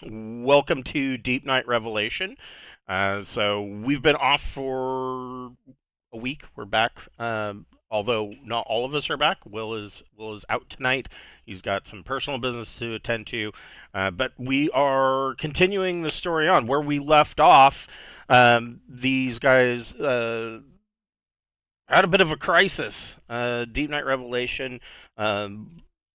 Welcome to Deepnight Revelation. So we've been off for a week. We're back, although not all of us are back. Will is out tonight. He's got some personal business to attend to, but we are continuing the story on where we left off. These guys had a bit of a crisis. Deepnight Revelation.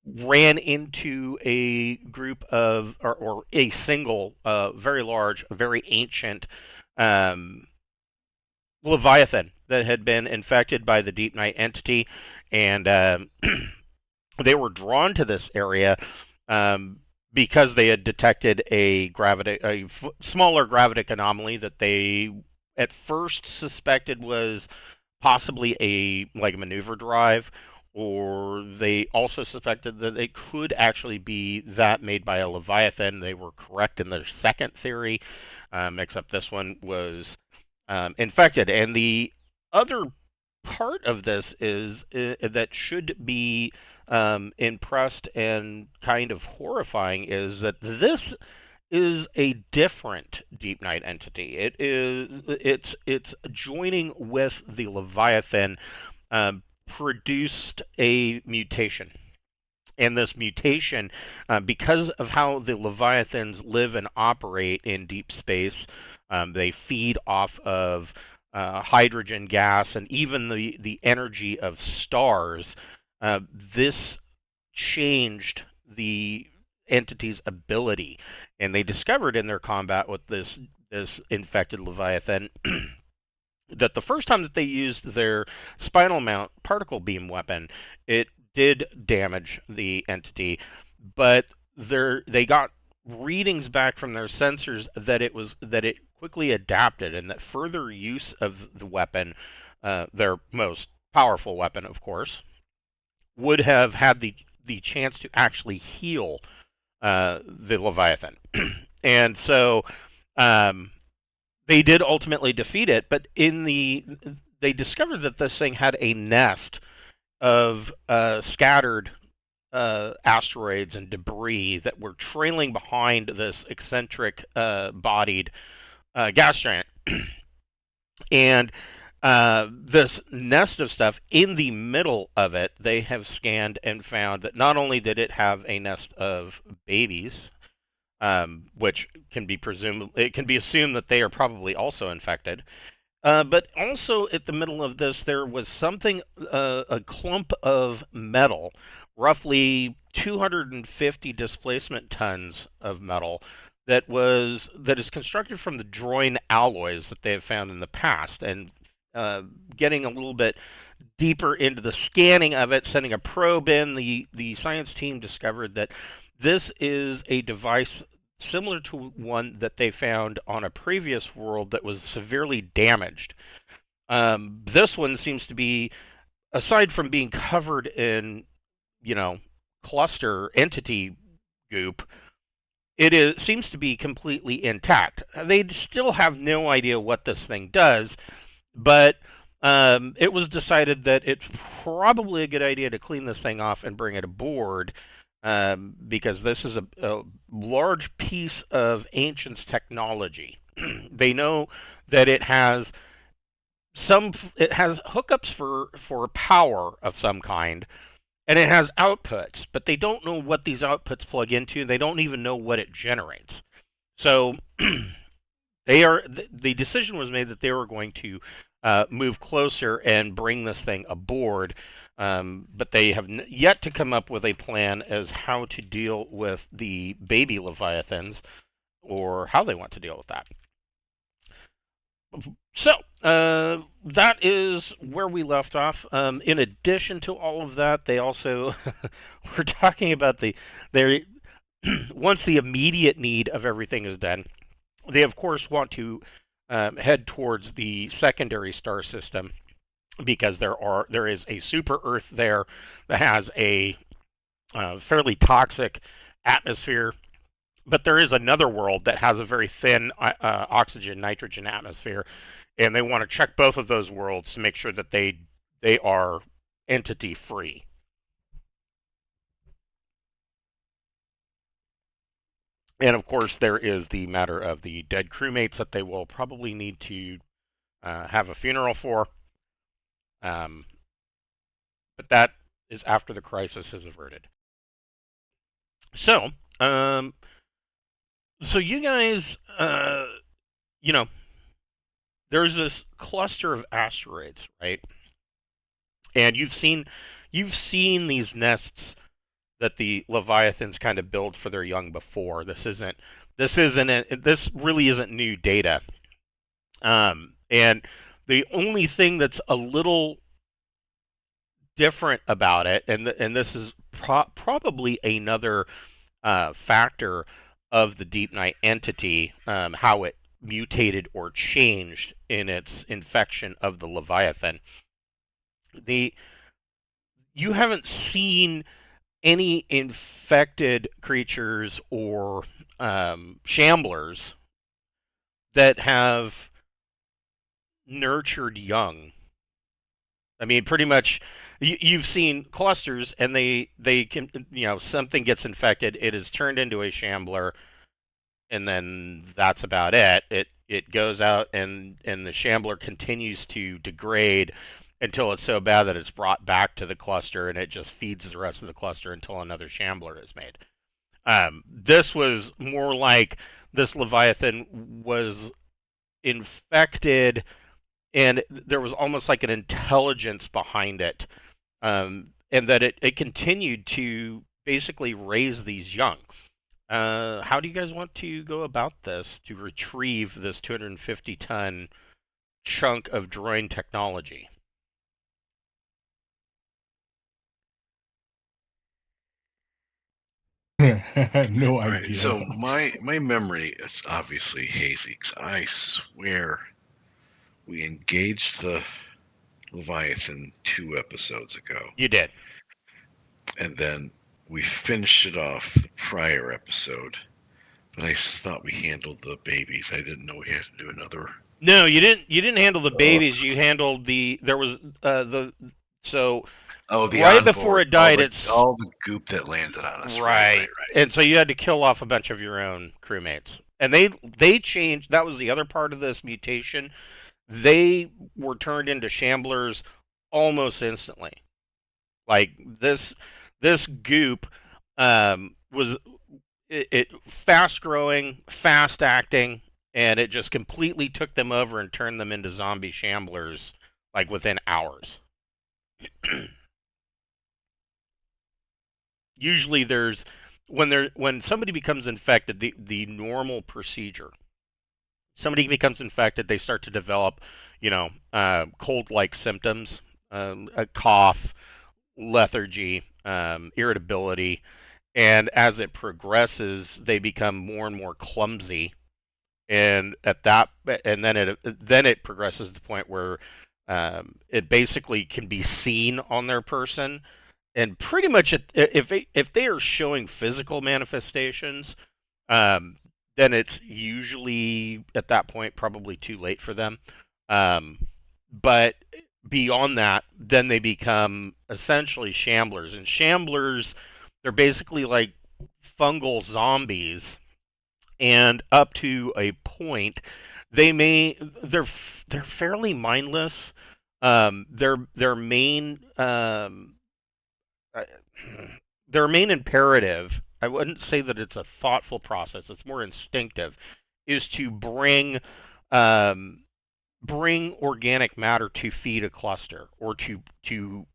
Ran into a group of, or a single, very large, very ancient um, Leviathan that had been infected by the Deep Night entity, and they were drawn to this area because they had detected a smaller gravitic anomaly that they at first suspected was possibly a maneuver drive, or they also suspected that it could actually be that made by a Leviathan. They were correct in their second theory, except this one was infected. And the other part of this is that should be impressed and kind of horrifying is that this is a different Deep Night entity. It's joining with the Leviathan, produced a mutation. And this mutation, because of how the Leviathans live and operate in deep space, they feed off of hydrogen gas and even the energy of stars. This changed the entity's ability, and they discovered in their combat with this infected Leviathan that the first time that they used their spinal mount particle beam weapon, it did damage the entity, but they got readings back from their sensors that it quickly adapted, and that further use of the weapon, their most powerful weapon, of course, would have had the chance to actually heal the Leviathan. And so they did ultimately defeat it, but they discovered that this thing had a nest of scattered asteroids and debris that were trailing behind this eccentric bodied gas giant. And this nest of stuff in the middle of it, they have scanned and found that not only did it have a nest of babies, which it can be assumed that they are probably also infected. But also at the middle of this, there was something, a clump of metal, roughly 250 displacement tons of metal, that is constructed from the Droyne alloys that they have found in the past. And getting a little bit deeper into the scanning of it, sending a probe in, the science team discovered that this is a device similar to one that they found on a previous world that was severely damaged. This one seems to be, aside from being covered in, cluster entity goop, seems to be completely intact. They still have no idea what this thing does, but it was decided that it's probably a good idea to clean this thing off and bring it aboard, because this is a large piece of Ancient's technology. They know that it has hookups for power of some kind, and it has outputs, but they don't know what these outputs plug into. They don't even know what it generates. So the decision was made that they were going to move closer and bring this thing aboard, but they have yet to come up with a plan as how to deal with the baby Leviathans, or how they want to deal with that. So that is where we left off. In addition to all of that, they also were talking about their once the immediate need of everything is done, they of course want to head towards the secondary star system, because there is a super Earth there that has a fairly toxic atmosphere, but there is another world that has a very thin oxygen nitrogen atmosphere, and they want to check both of those worlds to make sure that they are entity free. And of course, there is the matter of the dead crewmates that they will probably need to have a funeral for. Um, but that is after the crisis is averted. So, um, so you guys, you know, there's this cluster of asteroids, right? And you've seen these nests that the Leviathans kind of build for their young before. This really isn't new data. And the only thing that's a little different about it, and this is probably another factor of the Deepnight entity, how it mutated or changed in its infection of the Leviathan. The You haven't seen any infected creatures or shamblers that have nurtured young. I mean, pretty much, you've seen clusters, and they can, something gets infected, it is turned into a shambler, and then that's about it. It goes out, and the shambler continues to degrade until it's so bad that it's brought back to the cluster, and it just feeds the rest of the cluster until another shambler is made. This was more like this Leviathan was infected, and there was almost like an intelligence behind it, and that it continued to basically raise these young. How do you guys want to go about this to retrieve this 250-ton chunk of Droyne technology? No All right, idea. so my memory is obviously hazy 'cause I swear we engaged the Leviathan 2 episodes ago, You did. and then we finished it off the prior episode. But I thought we handled the babies. I didn't know we had to do another. No, you didn't. You didn't handle the Oh, babies. You handled the. There was the. So oh, the right before onboard, it died, it's all the goop that landed on us. Right, right, right, right. and so you had to kill off a bunch of your own crewmates, and they changed. That was the other part of this mutation. They were turned into shamblers almost instantly. Like this goop was it fast growing, fast acting, and it just completely took them over and turned them into zombie shamblers like within hours. Usually there's when somebody becomes infected, the normal procedure, somebody becomes infected, they start to develop, cold like symptoms, a cough, lethargy, irritability, and as it progresses, they become more and more clumsy. And at that, and then it progresses to the point where it basically can be seen on their person, and pretty much if they are showing physical manifestations, um, then it's usually at that point probably too late for them. But beyond that, then they become essentially shamblers, and shamblers, they're basically like fungal zombies, and up to a point, they're fairly mindless. Their main uh, their main imperative, I wouldn't say that it's a thoughtful process, it's more instinctive, is to um, bring organic matter to feed a cluster or to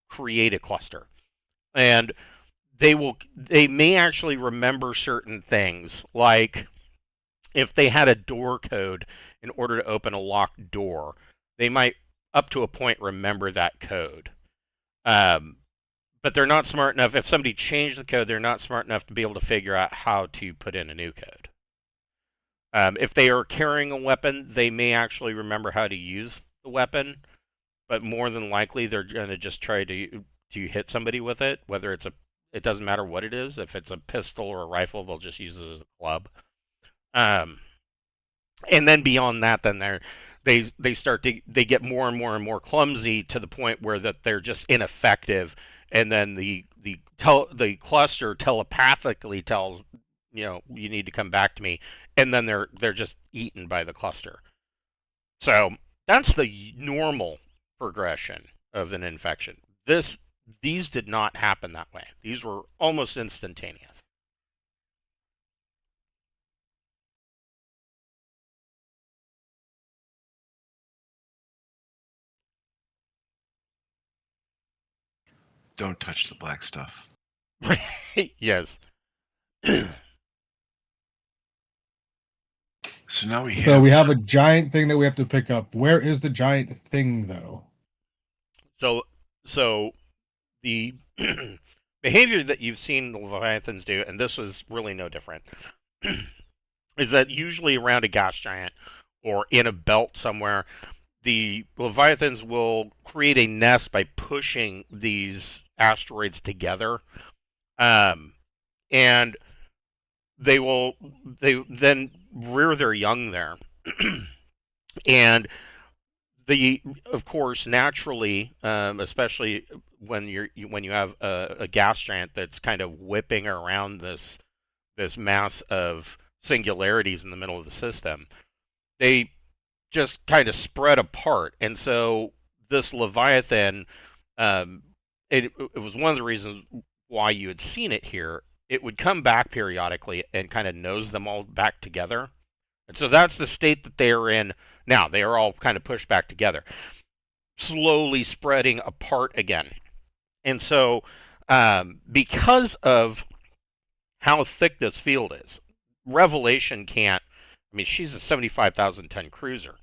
create a cluster. And they may actually remember certain things, like if they had a door code in order to open a locked door, they might up to a point remember that code. Um, but they're not smart enough. If somebody changed the code, they're not smart enough to be able to figure out how to put in a new code. If they are carrying a weapon, they may actually remember how to use the weapon, but more than likely they're going to just try to hit somebody with it. It doesn't matter what it is. If it's a pistol or a rifle, they'll just use it as a club. Um, and then beyond that, then they get more and more and more clumsy to the point where that they're just ineffective, and then the cluster telepathically tells you need to come back to me, and then they're just eaten by the cluster. So that's the normal progression of an infection. These did not happen that way. These were almost instantaneous. Don't touch the black stuff. Yes. So now we So have we have a giant thing that we have to pick up. Where is the giant thing, though? So the behavior that you've seen the Leviathans do, and this was really no different, is that usually around a gas giant or in a belt somewhere, the Leviathans will create a nest by pushing these asteroids together, and they then rear their young there, and of course naturally, especially when you have a gas giant that's kind of whipping around this mass of singularities in the middle of the system, they just kind of spread apart. And so this Leviathan, um, it was one of the reasons why you had seen it here. It would come back periodically and kind of nose them all back together. And so that's the state that they are in now. They are all kind of pushed back together, slowly spreading apart again. And so, because of how thick this field is, Revelation can't. I mean, she's a 75,000 ton cruiser.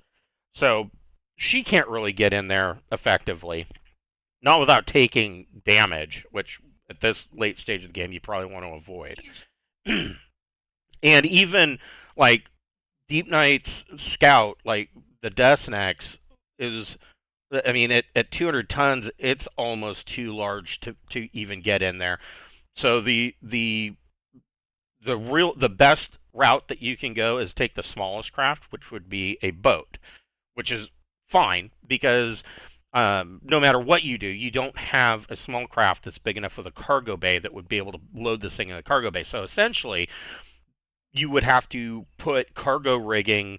So she can't really get in there effectively, not without taking damage, which at this late stage of the game you probably want to avoid. And even like Deepnight's scout, like the Desnex, is, I mean, at 200 tons, it's almost too large to even get in there. So the best route that you can go is take the smallest craft, which would be a boat, which is fine because no matter what you do, you don't have a small craft that's big enough with a cargo bay that would be able to load this thing in the cargo bay. So essentially, you would have to put cargo rigging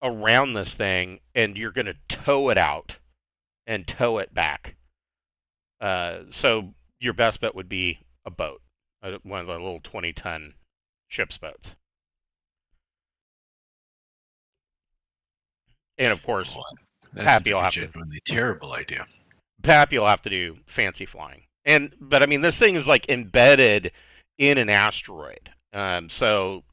around this thing, and you're going to tow it out and tow it back. So your best bet would be a boat, one of the little 20-ton ship's boats. And of course, that's Pappy a will have to genuinely terrible idea. Pappy will have to do fancy flying. But I mean, this thing is like embedded in an asteroid. So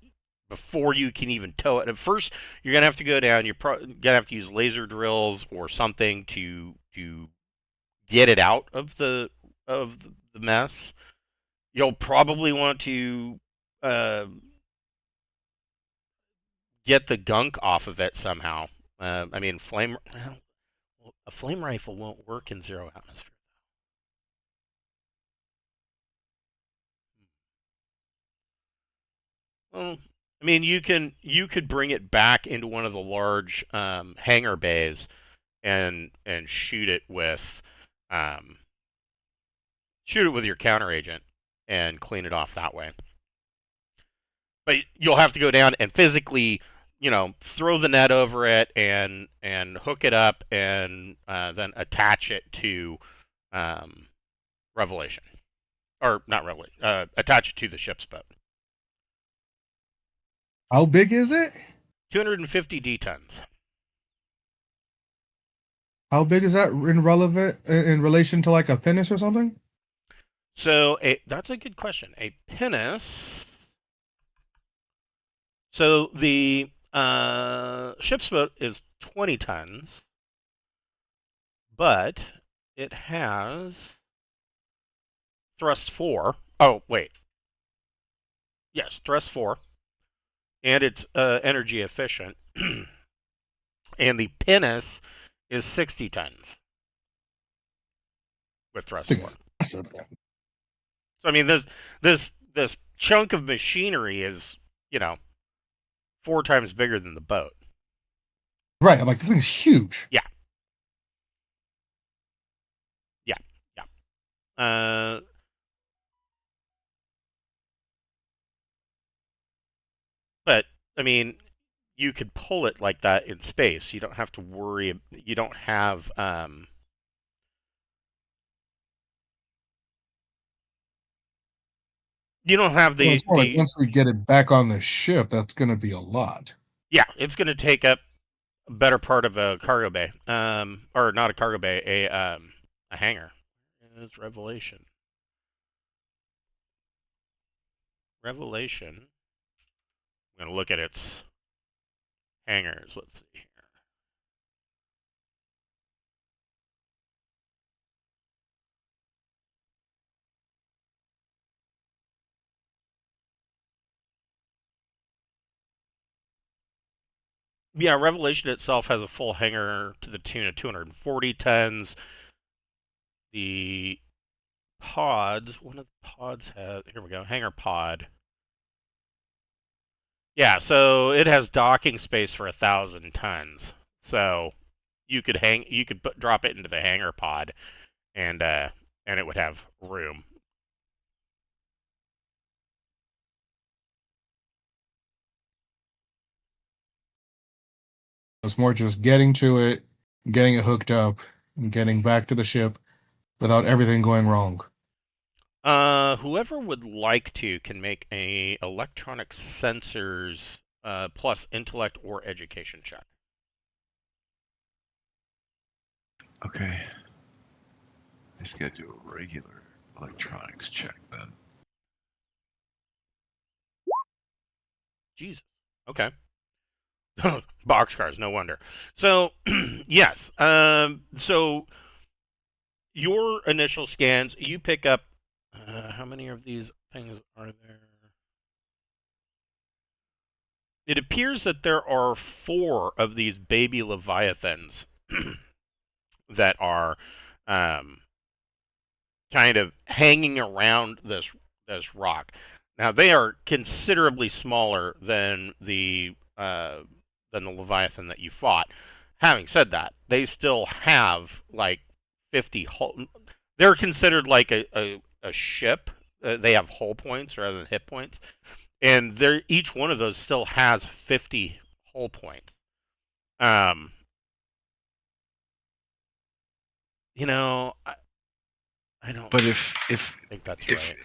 before you can even tow it, at first you're gonna have to go down. You're gonna have to use laser drills or something to get it out of the mess. You'll probably want to uh, get the gunk off of it somehow. I mean, a flame rifle won't work in zero atmosphere. Well, I mean, you could bring it back into one of the large hangar bays and um, shoot it with your counter agent and clean it off that way. But you'll have to go down and physically, throw the net over it and hook it up and then attach it to um, Revelation, or not Revelation. Attach it to the ship's boat. How big is it? 250 detons. How big is that in relation to like a pinnace or something? So that's a good question. A pinnace. So the ship's boat is 20 tons, but it has thrust 4. Oh, wait. Yes, thrust 4. And it's energy efficient. And the pinnace is 60 tons with thrust 4. Massive. So I mean, this chunk of machinery is, 4 times bigger than the boat. Right. I'm like, this thing's huge. Yeah. Yeah. Yeah. I mean, you could pull it like that in space. You don't have to worry. You don't have you don't have Well, it's more like the once we get it back on the ship, that's gonna be a lot. yeah. It's going to take up a better part of a cargo bay. Or not a cargo bay, a hangar. It's Revelation. Revelation. I'm going to look at its hangars. Let's see here. Yeah, Revelation itself has a full hangar to the tune of 240 tons. The pods, one of the pods has, here we go, hangar pod. Yeah, so it has docking space for 1,000 tons. So you could drop it into the hangar pod, and it would have room. It's more just getting to it, getting it hooked up, and getting back to the ship without everything going wrong. Whoever would like to can make a electronic sensors plus intellect or education check. Okay. I just gotta do a regular electronics check then. Jesus. Okay. Boxcars, no wonder. So, yes. So your initial scans, you pick up. How many of these things are there? It appears that there are 4 of these baby leviathans that are um, kind of hanging around this rock. Now they are considerably smaller than the leviathan that you fought. Having said that, they still have like 50 hull. They're considered like a ship. They have hull points rather than hit points, and they're each one of those still has 50 hull points. Um, you know, I don't But if think that's if right.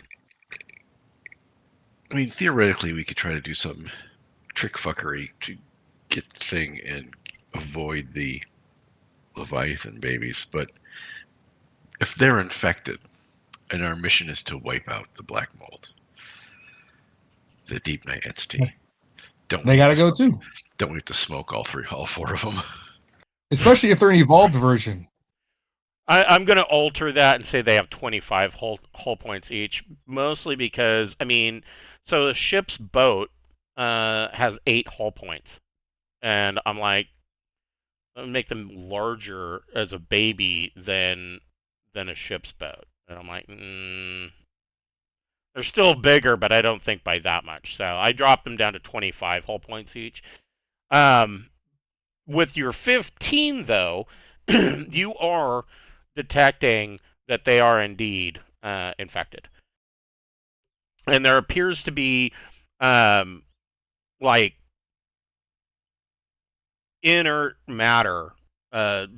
I mean theoretically we could try to do some trick fuckery to get the thing and avoid the Leviathan babies, but if they're infected and our mission is to wipe out the black mold, the Deepnight entity, don't They we have gotta to go too, smoke all 4 of them? especially if they're an evolved version. I'm going to alter that and say they have 25 hull points each, mostly because, I mean, so the ship's boat has 8 hull points. And I'm like, make them larger as a baby than a ship's boat. And I'm like, they're still bigger, but I don't think by that much. So I dropped them down to 25 hull points each. Um, with your 15, though, you are detecting that they are indeed infected. And there appears to be um, like inert matter,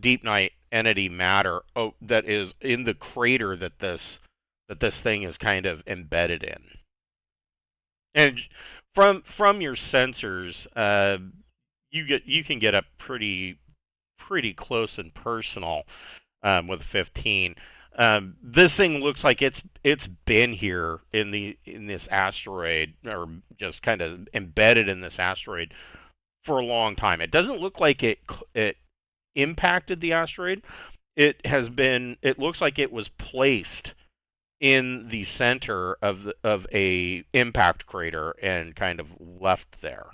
deep night entity matter that is in the crater that this thing is kind of embedded in. And from your sensors, you can get up pretty close and personal with 15. This thing looks like it's been here in this asteroid, or just kind of embedded in this asteroid for a long time. It doesn't look like it impacted the asteroid. It has been. It looks like it was placed in the center of a impact crater and kind of left there.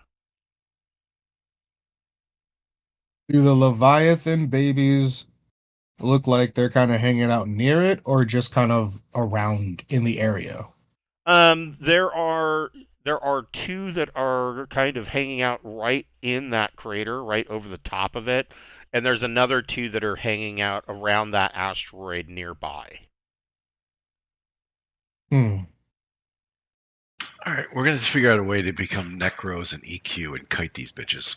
Do the Leviathan babies look like they're kind of hanging out near it or just kind of around in the area? There are 2 that are kind of hanging out right in that crater, right over the top of it, and there's another 2 that are hanging out around that asteroid nearby. Hmm. All right, we're gonna figure out a way to become Necros and EQ and kite these bitches.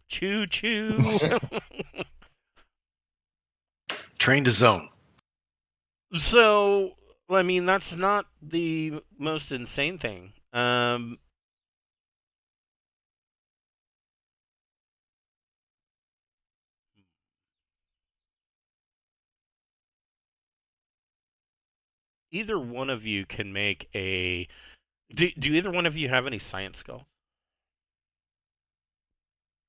Choo choo. Train to zone. So, I mean, that's not the most insane thing. Either one of you can make a. Do either one of you have any science skill?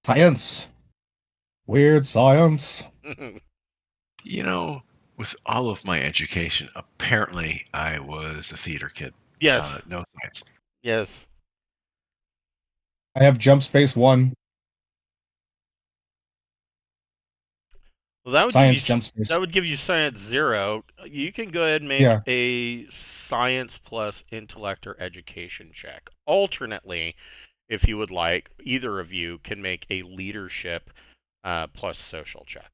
Science. Weird science. You know, with all of my education, apparently I was a theater kid. Yes. No science. Yes. I have jump space 1. Well, that would give you Science jump space. that would give you science 0. You can go ahead and make Yeah. a science plus intellect or education check. Alternately, if you would like, either of you can make a leadership plus social check.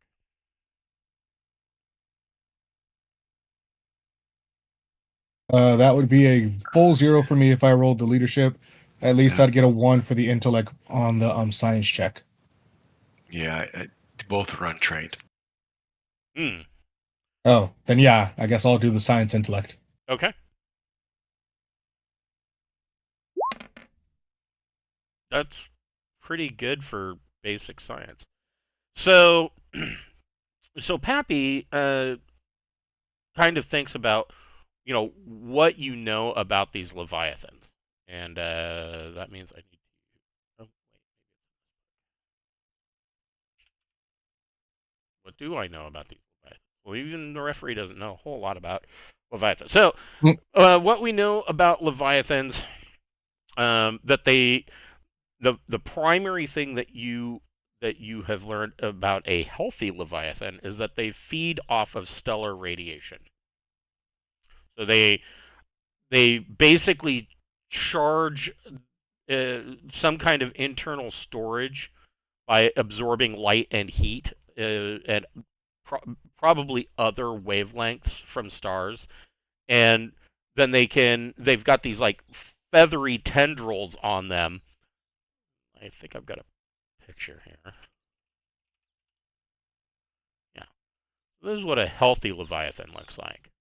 That would be a full 0 for me if I rolled the leadership. At least Yeah. I'd get a 1 for the intellect on the science check. Yeah, both are untrained. Hmm. Oh, then yeah, I guess I'll do the science intellect. Okay. That's pretty good for basic science. So, so Pappy kind of thinks about, what you know about these Leviathans, and that means I need to. Oh, wait, what do I know about these Leviathans? Well, even the referee doesn't know a whole lot about Leviathans. So, Mm. what we know about Leviathans, that the primary thing that you have learned about a healthy Leviathan is that they feed off of stellar radiation. So they basically charge some kind of internal storage by absorbing light and heat and probably other wavelengths from stars, and then they've got these like feathery tendrils on them. I think I've got a picture here. Yeah, this is what a healthy Leviathan looks like.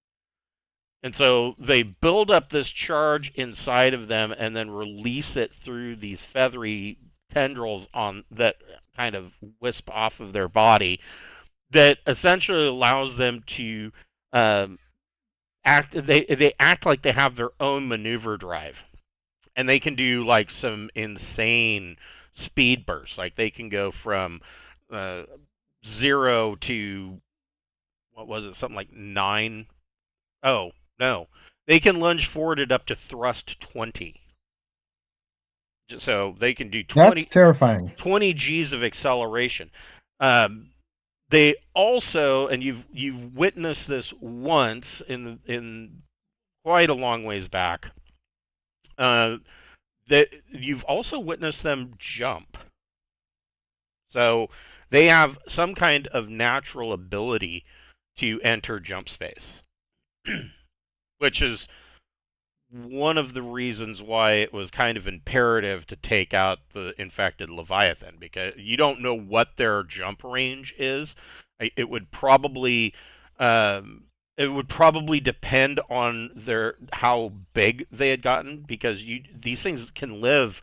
And so they build up this charge inside of them and then release it through these feathery tendrils on that kind of wisp off of their body that essentially allows them to um, act. They act like they have their own maneuver drive, and they can do like some insane speed bursts. Like they can go from uh, 0 to what was it? Something like 9. Oh no, they can lunge forward it up to thrust 20. So they can do That's 20, terrifying. 20 G's of acceleration. Um, they also, and you've witnessed this once in quite a long ways back. That you've also witnessed them jump. So they have some kind of natural ability to enter jump space, which is one of the reasons why it was kind of imperative to take out the infected Leviathan, because you don't know what their jump range is. It would probably um, it would probably depend on their how big they had gotten, because these things can live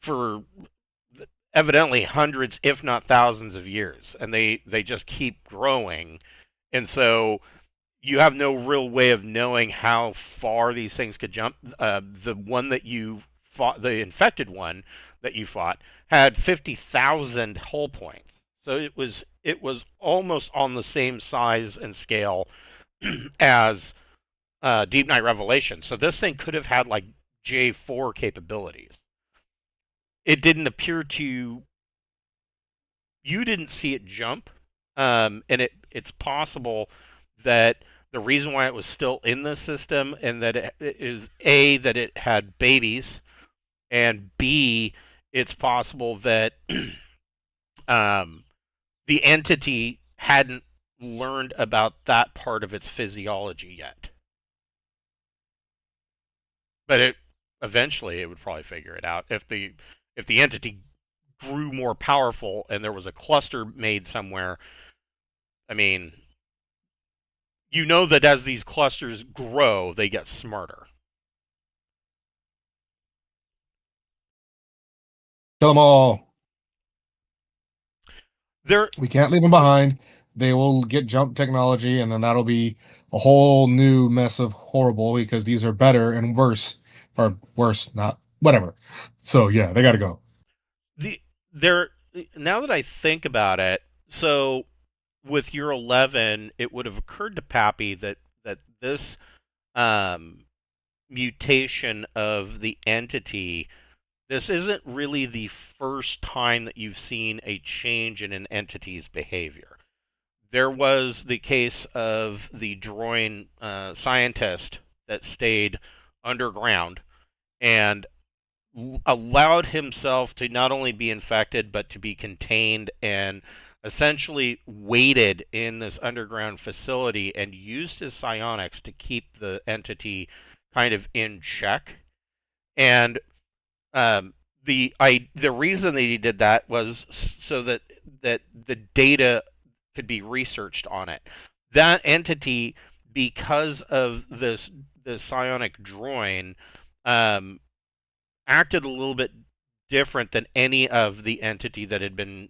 for evidently hundreds, if not thousands, of years, and they just keep growing, and so you have no real way of knowing how far these things could jump. The one that you fought, the infected one that you fought, had 50,000 hull points. So it was almost on the same size and scale as Deepnight Revelation. So this thing could have had like J4 capabilities. It didn't appear to. You didn't see it jump, and it's possible that the reason why it was still in the system, and that it is A, that it had babies, and B, it's possible that the entity hadn't learned about that part of its physiology yet. But it eventually it would probably figure it out if the entity grew more powerful and there was a cluster made somewhere. I mean, you know that as these clusters grow, they get smarter. Kill them all. There, We can't leave them behind. They will get jump technology, and then that'll be a whole new mess of horrible because these are better and worse, or worse, not whatever. So yeah, they got to go. the there. Now that I think about it, so with your 11, it would have occurred to Pappy that this um, mutation of the entity. This isn't really the first time that you've seen a change in an entity's behavior. There was the case of the Droyne scientist that stayed underground and allowed himself to not only be infected but to be contained and essentially waited in this underground facility and used his psionics to keep the entity kind of in check. And um, the reason that he did that was so that the data could be researched on it. That entity, because of the psionic droid, um, acted a little bit different than any of the entity that had been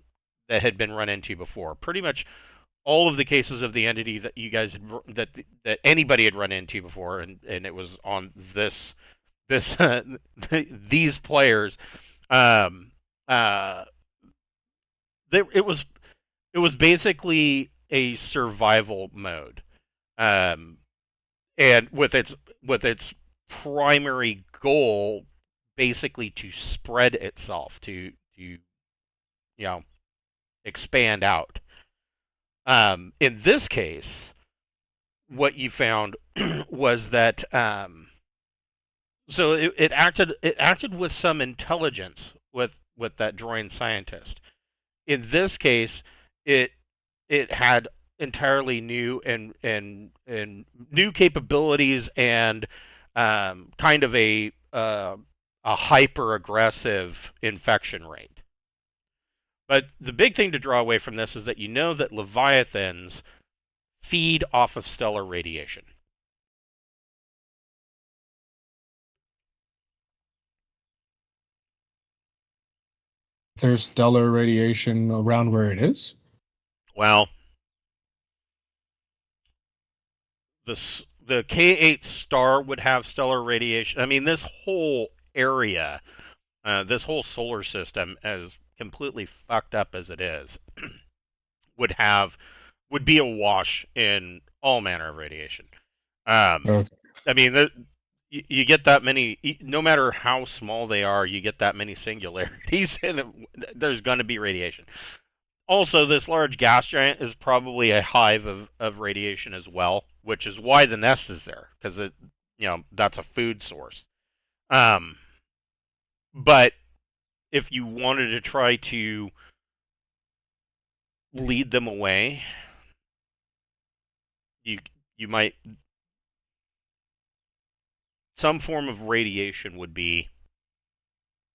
run into before. Pretty much all of the cases of the entity that you guys had, that anybody had run into before, and it was on this these players. Um, uh, it was basically a survival mode, um, and with its primary goal basically to spread itself to expand out. In this case, what you found was that so it acted with some intelligence with that Droyne scientist. In this case, it it had entirely new and new capabilities and kind of a hyper aggressive infection rate. But the big thing to draw away from this is that you know that Leviathans feed off of stellar radiation. There's stellar radiation around where it is. Well, the K8 star would have stellar radiation. I mean, this whole area, this whole solar system, as completely fucked up as it is, would have would be awash in all manner of radiation. Okay. I mean, you get that many, no matter how small they are, you get that many singularities, and there's going to be radiation. Also, this large gas giant is probably a hive of radiation as well, which is why the nest is there, because that's a food source. Um, but if you wanted to try to lead them away, you you might some form of radiation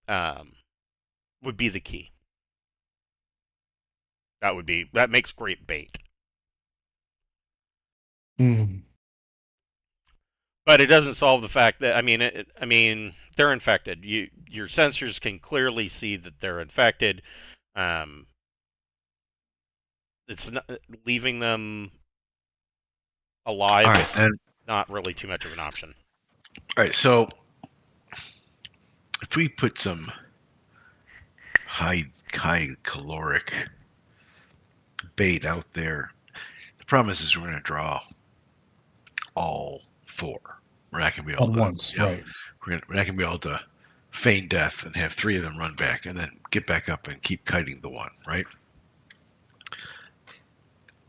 um, would be the key. That makes great bait. Mm. But it doesn't solve the fact that I mean they're infected. Your sensors can clearly see that they're infected. Um, it's not leaving them alive. All right, and not really too much of an option. all right. So if we put some high caloric bait out there, the problem is we're going to draw all four. We're not going to be able At to once, right? We're not going to be able to feign death and have three of them run back and then get back up and keep kiting the one, right?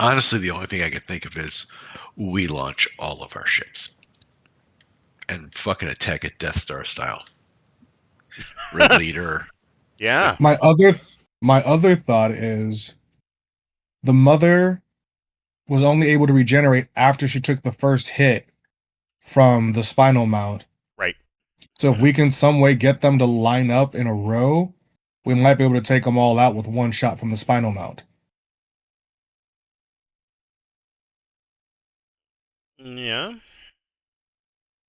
Honestly, the only thing I can think of is we launch all of our ships and fucking attack it Death Star style. Red leader. Yeah. My other thought is the mother was only able to regenerate after she took the first hit from the spinal mount. Right. So if we can some way get them to line up in a row, we might be able to take them all out with one shot from the spinal mount. Yeah.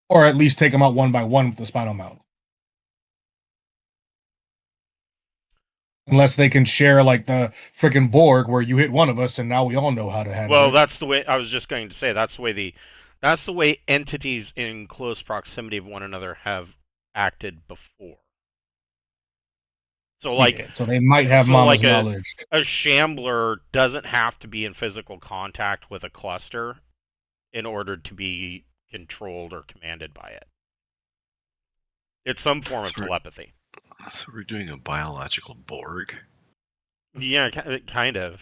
Or at least take them out one by one with the spinal mount. Unless they can share like the freaking Borg where you hit one of us and now we all know how to handle Well, it. that's the way I was just going to say. That's the way entities in close proximity of one another have acted before. So like Yeah, so they might have so mama's like knowledge. a shambler doesn't have to be in physical contact with a cluster in order to be controlled or commanded by it. It's some form of So we're, telepathy. so we're doing a biological Borg. Yeah, kind of.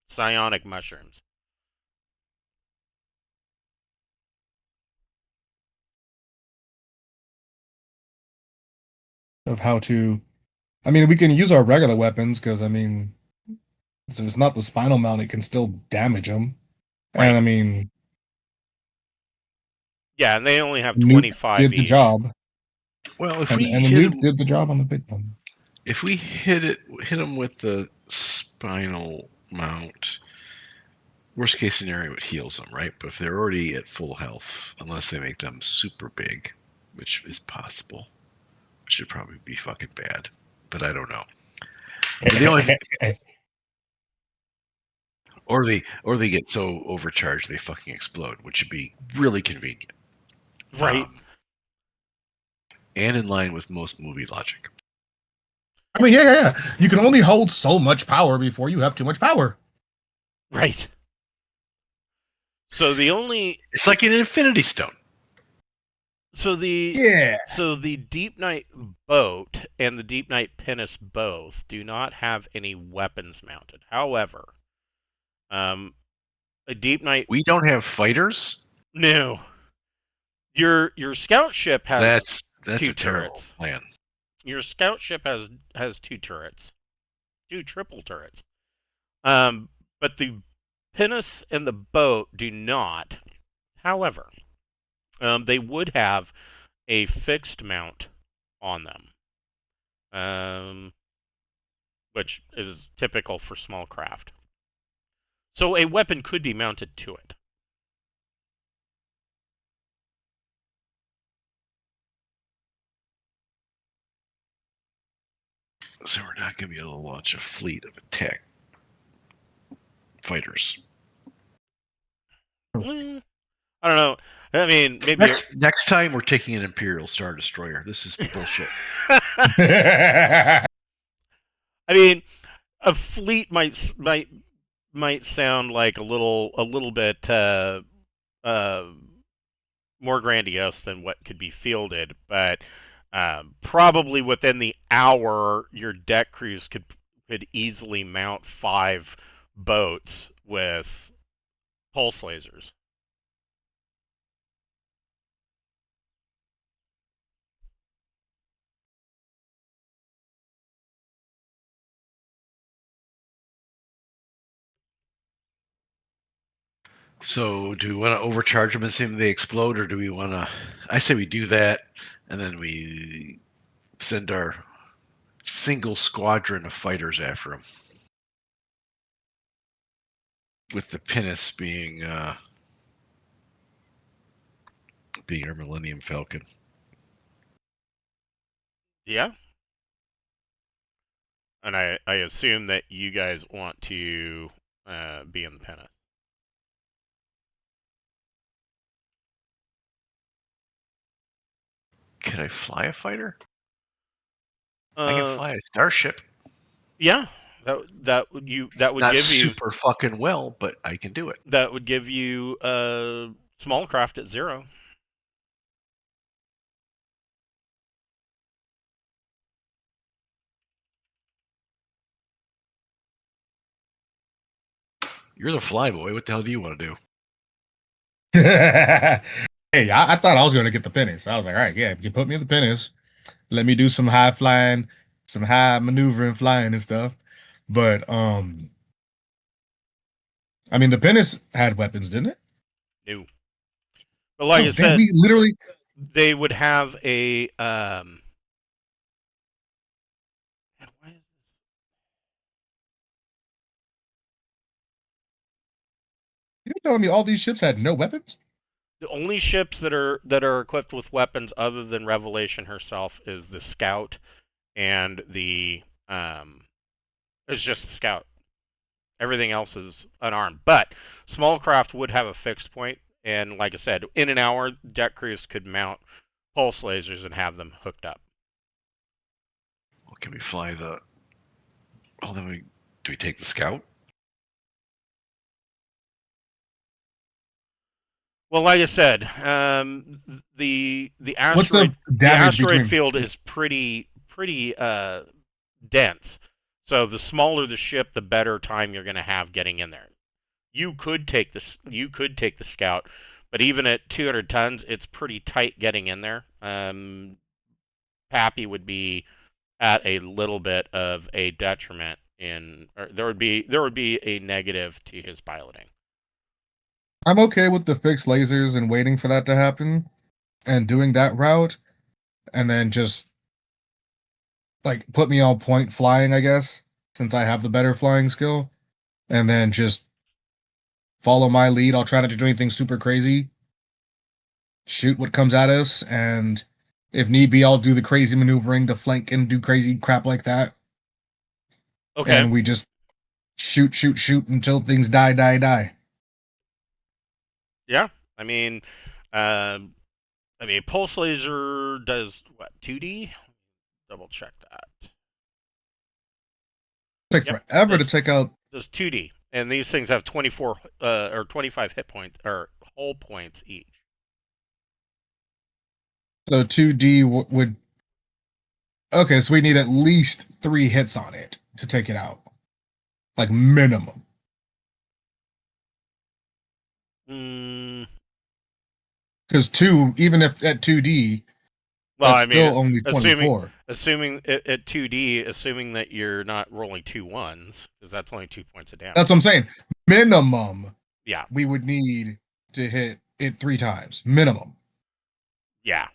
Psionic mushrooms. Of how to. I mean, we can use our regular weapons because I mean, if it's not the spinal mount, it can still damage them. And Right. I mean, Yeah, and they only have Nuke 25 did the each. job, Well, if and we and the hit Nuke him, did the job on the big one. if we hit him with the spinal mount, worst case scenario, it heals them, right? But if they're already at full health, unless they make them super big, which is possible, which should probably be fucking bad, but I don't know. But the only, or they get so overcharged they fucking explode, which would be really convenient. Right. And in line with most movie logic. I mean, yeah. You can only hold so much power before you have too much power. Right. So the only It's like an Infinity Stone. so the Yeah. so the Deepnight boat and the Deepnight pinnace both do not have any weapons mounted. However, a Deepnight We don't have fighters. no. Your scout ship has That's two a terrible turrets. plan. Your scout ship has two turrets. Two triple turrets. But the pinnace and the boat do not. However, they would have a fixed mount on them, which is typical for small craft. So a weapon could be mounted to it. So we're not going to be able to launch a fleet of attack fighters. I don't know. I mean, maybe Next time we're taking an Imperial Star Destroyer. This is bullshit. I mean, a fleet might sound like a little bit more grandiose than what could be fielded, but probably within the hour, your deck crews could easily mount 5 boats with pulse lasers. So do we want to overcharge them and see if they explode, or do we want to? I say we do that, and then we send our single squadron of fighters after them, with the pinnace being our Millennium Falcon. Yeah. And I assume that you guys want to be in the pinnace. Can I fly a fighter? I can fly a starship. Yeah, that would Not give you super fucking well, but I can do it. that would give you small craft at 0. You're the flyboy. What the hell do you want to do? Hey, I thought I was going to get the pinnace. I was like, all right, yeah, you put me in the pinnace. Let me do some high flying, some high maneuvering, flying and stuff. But I mean, the pinnace had weapons, didn't it? No. But like Oh, I damn, said, we literally they would have a You're telling me all these ships had no weapons? the only ships that are equipped with weapons other than Revelation herself is the Scout and the it's just the Scout. Everything else is unarmed. But small craft would have a fixed point, and like I said, in an hour, deck crews could mount pulse lasers and have them hooked up. Well, can we fly the? Oh, then do we take the scout? Well, like I said, the What's the damage asteroid between? field is pretty dense. So the smaller the ship, the better time you're going to have getting in there. You could take the scout, but even at 200 tons, it's pretty tight getting in there. Pappy would be at a little bit of a detriment in, or there would be a negative to his piloting. I'm okay with the fixed lasers and waiting for that to happen and doing that route, and then just like put me on point flying, I guess, since I have the better flying skill, and then just follow my lead. I'll try not to do anything super crazy. Shoot what comes at us, and if need be, I'll do the crazy maneuvering to flank and do crazy crap like that. Okay. And we just shoot, shoot, shoot until things die, die, die. Yeah. I mean, um, pulse laser does what, 2D? Double check that. Take Yep, forever to does take out. does 2D, and these things have 24 or 25 hit points or hull points each. So 2D would. Okay, so we need at least 3 hits on it to take it out, like minimum. Mm, Because two, even if at 2D, well, that's I mean, still only assuming 24. assuming at 2D, assuming that you're not rolling two ones, because that's only 2 points of damage. That's what I'm saying. Minimum, Yeah, we would need to hit it 3 times. Minimum. yeah.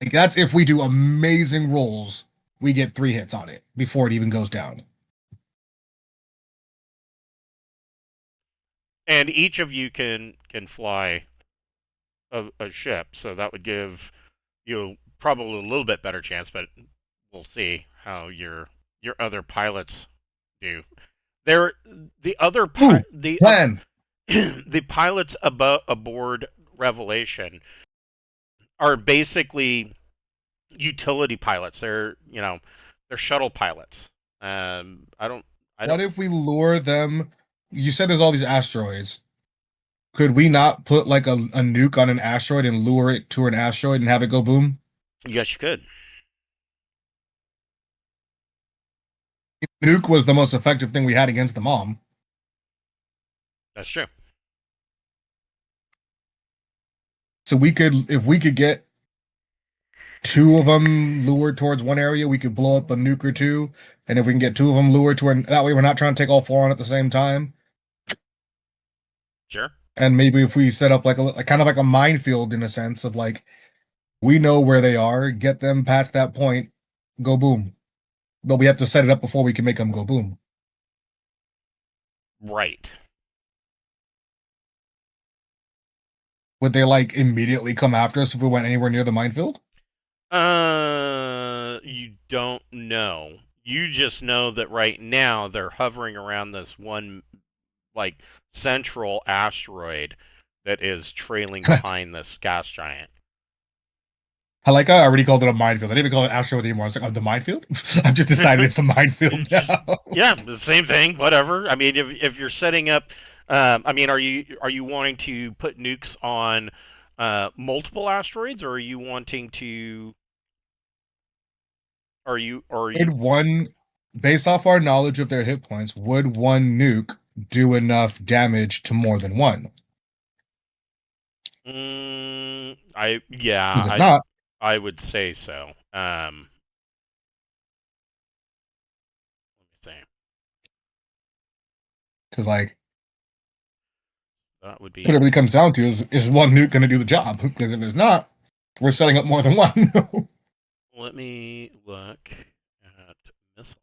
Like that's if we do amazing rolls, we get 3 hits on it before it even goes down. And each of you can fly a ship, so that would give you probably a little bit better chance. But we'll see how your other pilots do. There, the other Ooh, the plan. the pilots aboard Revelation are basically utility pilots. They're shuttle pilots. I don't. I What don't. if we lure them? You said there's all these asteroids. Could we not put like a nuke on an asteroid and lure it to an asteroid and have it go boom? Yes, you could. Nuke was the most effective thing we had against the mom. That's true. So we could, if we could get 2 of them lured towards one area, we could blow up a nuke or two. And if we can get 2 of them lured to that way, we're not trying to take all 4 on at the same time. Sure. And maybe if we set up like kind of like a minefield in a sense of like we know where they are, get them past that point, go boom. But we have to set it up before we can make them go boom. Right. Would they like immediately come after us if we went anywhere near the minefield? You don't know. You just know that right now they're hovering around this one, like, central asteroid that is trailing behind this gas giant. I already called it a minefield. I didn't even call it asteroid anymore. I was like, oh, the minefield? I've just decided it's a minefield Just, now. yeah, the same thing. Whatever. I mean, if you're setting up, are you wanting to put nukes on multiple asteroids, or are you wanting to? Are you? Would one, based off our knowledge of their hit points, would one nuke do enough damage to more than one? I yeah, Because if not, I would say so. Let me see. because like That would What it be. really comes down to is one nuke going to do the job? Because if it's not, we're setting up more than one. Let me look at missiles.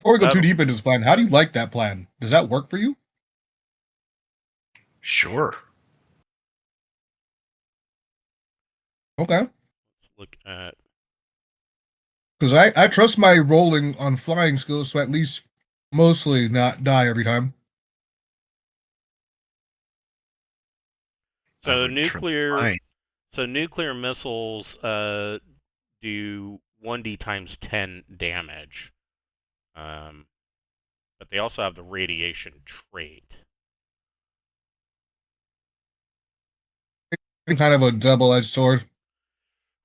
Before we go too That'll. deep into this plan, how do you like that plan? Does that work for you? Sure. Okay. Let's look at. Because I trust my rolling on flying skills to at least mostly not die every time. I So would trust nuclear. mine. So nuclear missiles do 1d times 10 damage. But they also have the radiation trait. Kind of a double-edged sword.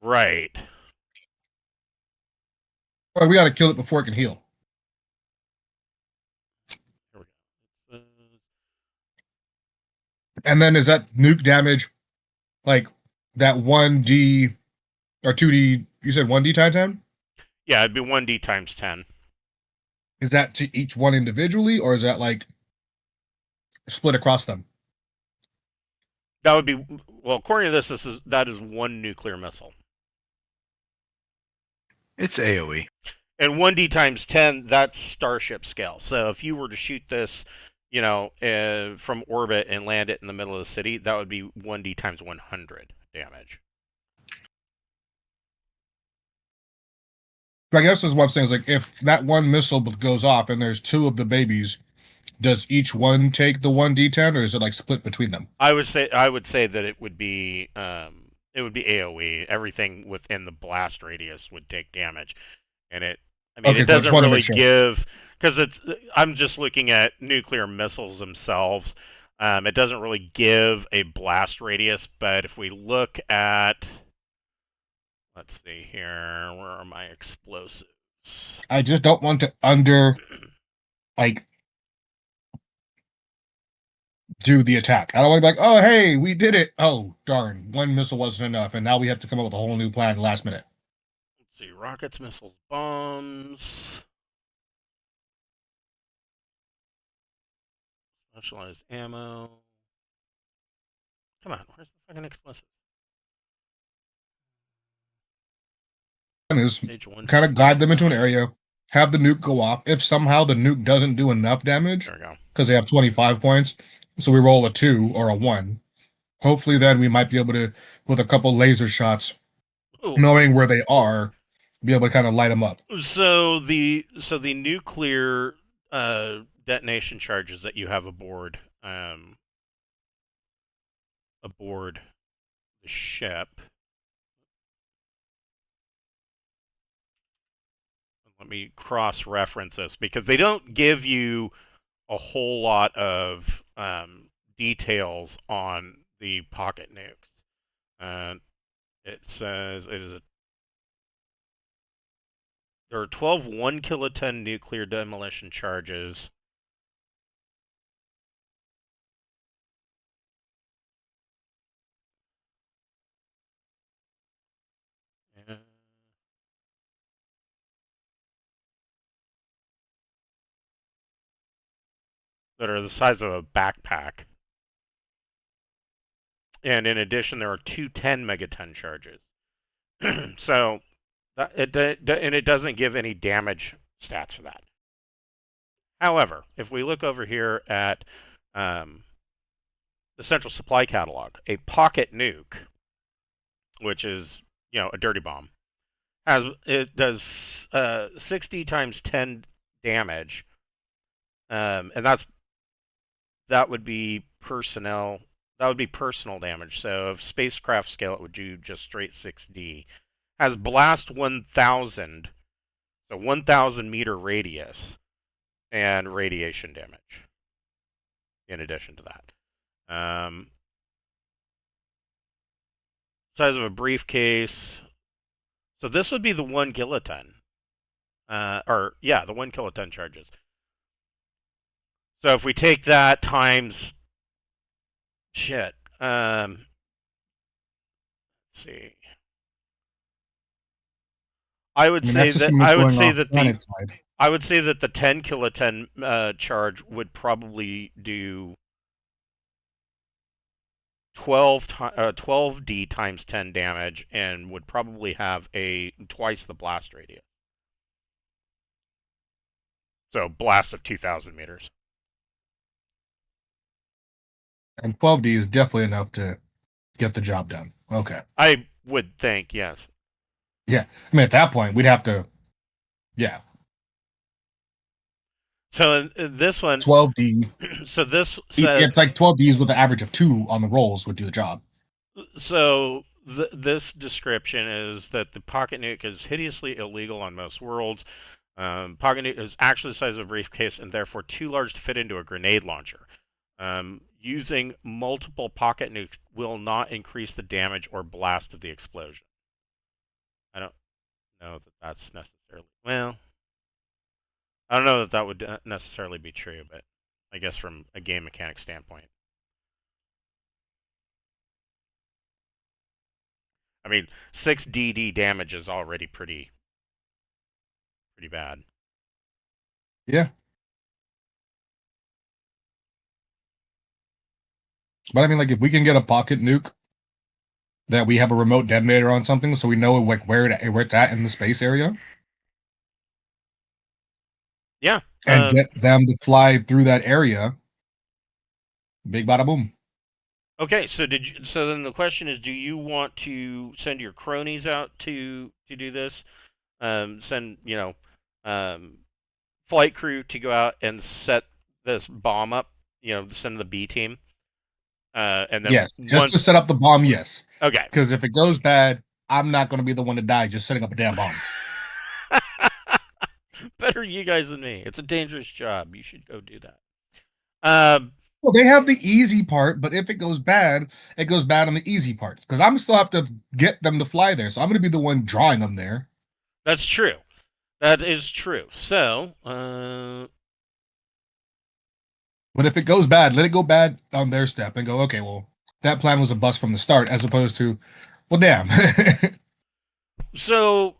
Right. Or we got to kill it before it can heal. Here we go. And then is that nuke damage like that 1D or 2D? You said 1D times 10? Yeah, it'd be 1d times 10. Is that to each one individually, or is that like split across them? That would be, well, according to that is one nuclear missile. It's AoE. And 1d times 10, that's starship scale. So if you were to shoot this, from orbit and land it in the middle of the city, that would be 1d times 100 damage. I guess is what I'm saying is like if that one missile goes off and there's two of the babies, does each one take the 1d10, or is it like split between them? I would say that it would be AoE. Everything within the blast radius would take damage, and Okay, it cool. I just doesn't want to make really sure. give, because I'm just looking at nuclear missiles themselves. It doesn't really give a blast radius, but if we look at, let's see here, where are my explosives? I just don't want to like do the attack. I don't want to be like, oh hey, we did it. Oh darn, one missile wasn't enough, and now we have to come up with a whole new plan last minute. Let's see, rockets, missiles, bombs, specialized ammo. Come on, where's the fucking explosive? Is Stage one, kind two, of guide three. them into an area, have the nuke go off. If somehow the nuke doesn't do enough damage There we go. because they have 25 points, so we roll a 2 or a 1. Hopefully, then we might be able to, with a couple laser shots, Oh, knowing where they are, be able to kind of light them up. so the nuclear detonation charges that you have aboard the ship. Let me cross-reference this because they don't give you a whole lot of details on the pocket nukes. It says there are 12 1 kiloton nuclear demolition charges. Uh, that are the size of a backpack. And in addition, there are two 10 megaton charges. So it doesn't give any damage stats for that. However, if we look over here at the central supply catalog, a pocket nuke, which is a dirty bomb, it does 60 times 10 damage, and that would be personnel. That would be personal damage. So if spacecraft scale, it would do just straight 6D. Has blast 1,000, so 1,000 meter radius, and radiation damage. In addition to that, size of a briefcase. So this would be the 1 kiloton, the 1 kiloton charges. So if we take that times shit, let's see. I would I mean, say that's that assuming it's I would going say off that the planet side. I would say that the 10 kiloton charge would probably do 12d times 10 damage and would probably have a twice the blast radius. So blast of 2,000 meters. And 12D is definitely enough to get the job done. Okay. I would think, yes. Yeah. I mean, at that point, we'd have to, yeah. So in this one, 12D. so this says, It's like 12Ds with an average of 2 on the rolls would do the job. so this description is that the pocket nuke is hideously illegal on most worlds. Pocket nuke is actually the size of a briefcase and therefore too large to fit into a grenade launcher. Using multiple pocket nukes will not increase the damage or blast of the explosion. I don't know that that's necessarily, well, I don't know that that would necessarily be true, but I guess from a game mechanic standpoint. I mean, 6 DD damage is already pretty bad. Yeah. But I mean, like, if we can get a pocket nuke that we have a remote detonator on something so we know like where it's at in the space area. Yeah. And get them to fly through that area. Big bada boom. Okay, so so then the question is, do you want to send your cronies out to do this? Send, flight crew to go out and set this bomb up, send the B team. And then yes, just to set up the bomb, yes. Okay. Because if it goes bad, I'm not going to be the one to die just setting up a damn bomb. Better you guys than me. It's a dangerous job. You should go do that. Well, they have the easy part, but if it goes bad, it goes bad on the easy parts. Because I'm still have to get them to fly there, so I'm going to be the one drawing them there. That's true. That is true. So, but if it goes bad, let it go bad on their step and go, okay, well, that plan was a bust from the start, as opposed to, well, damn. So,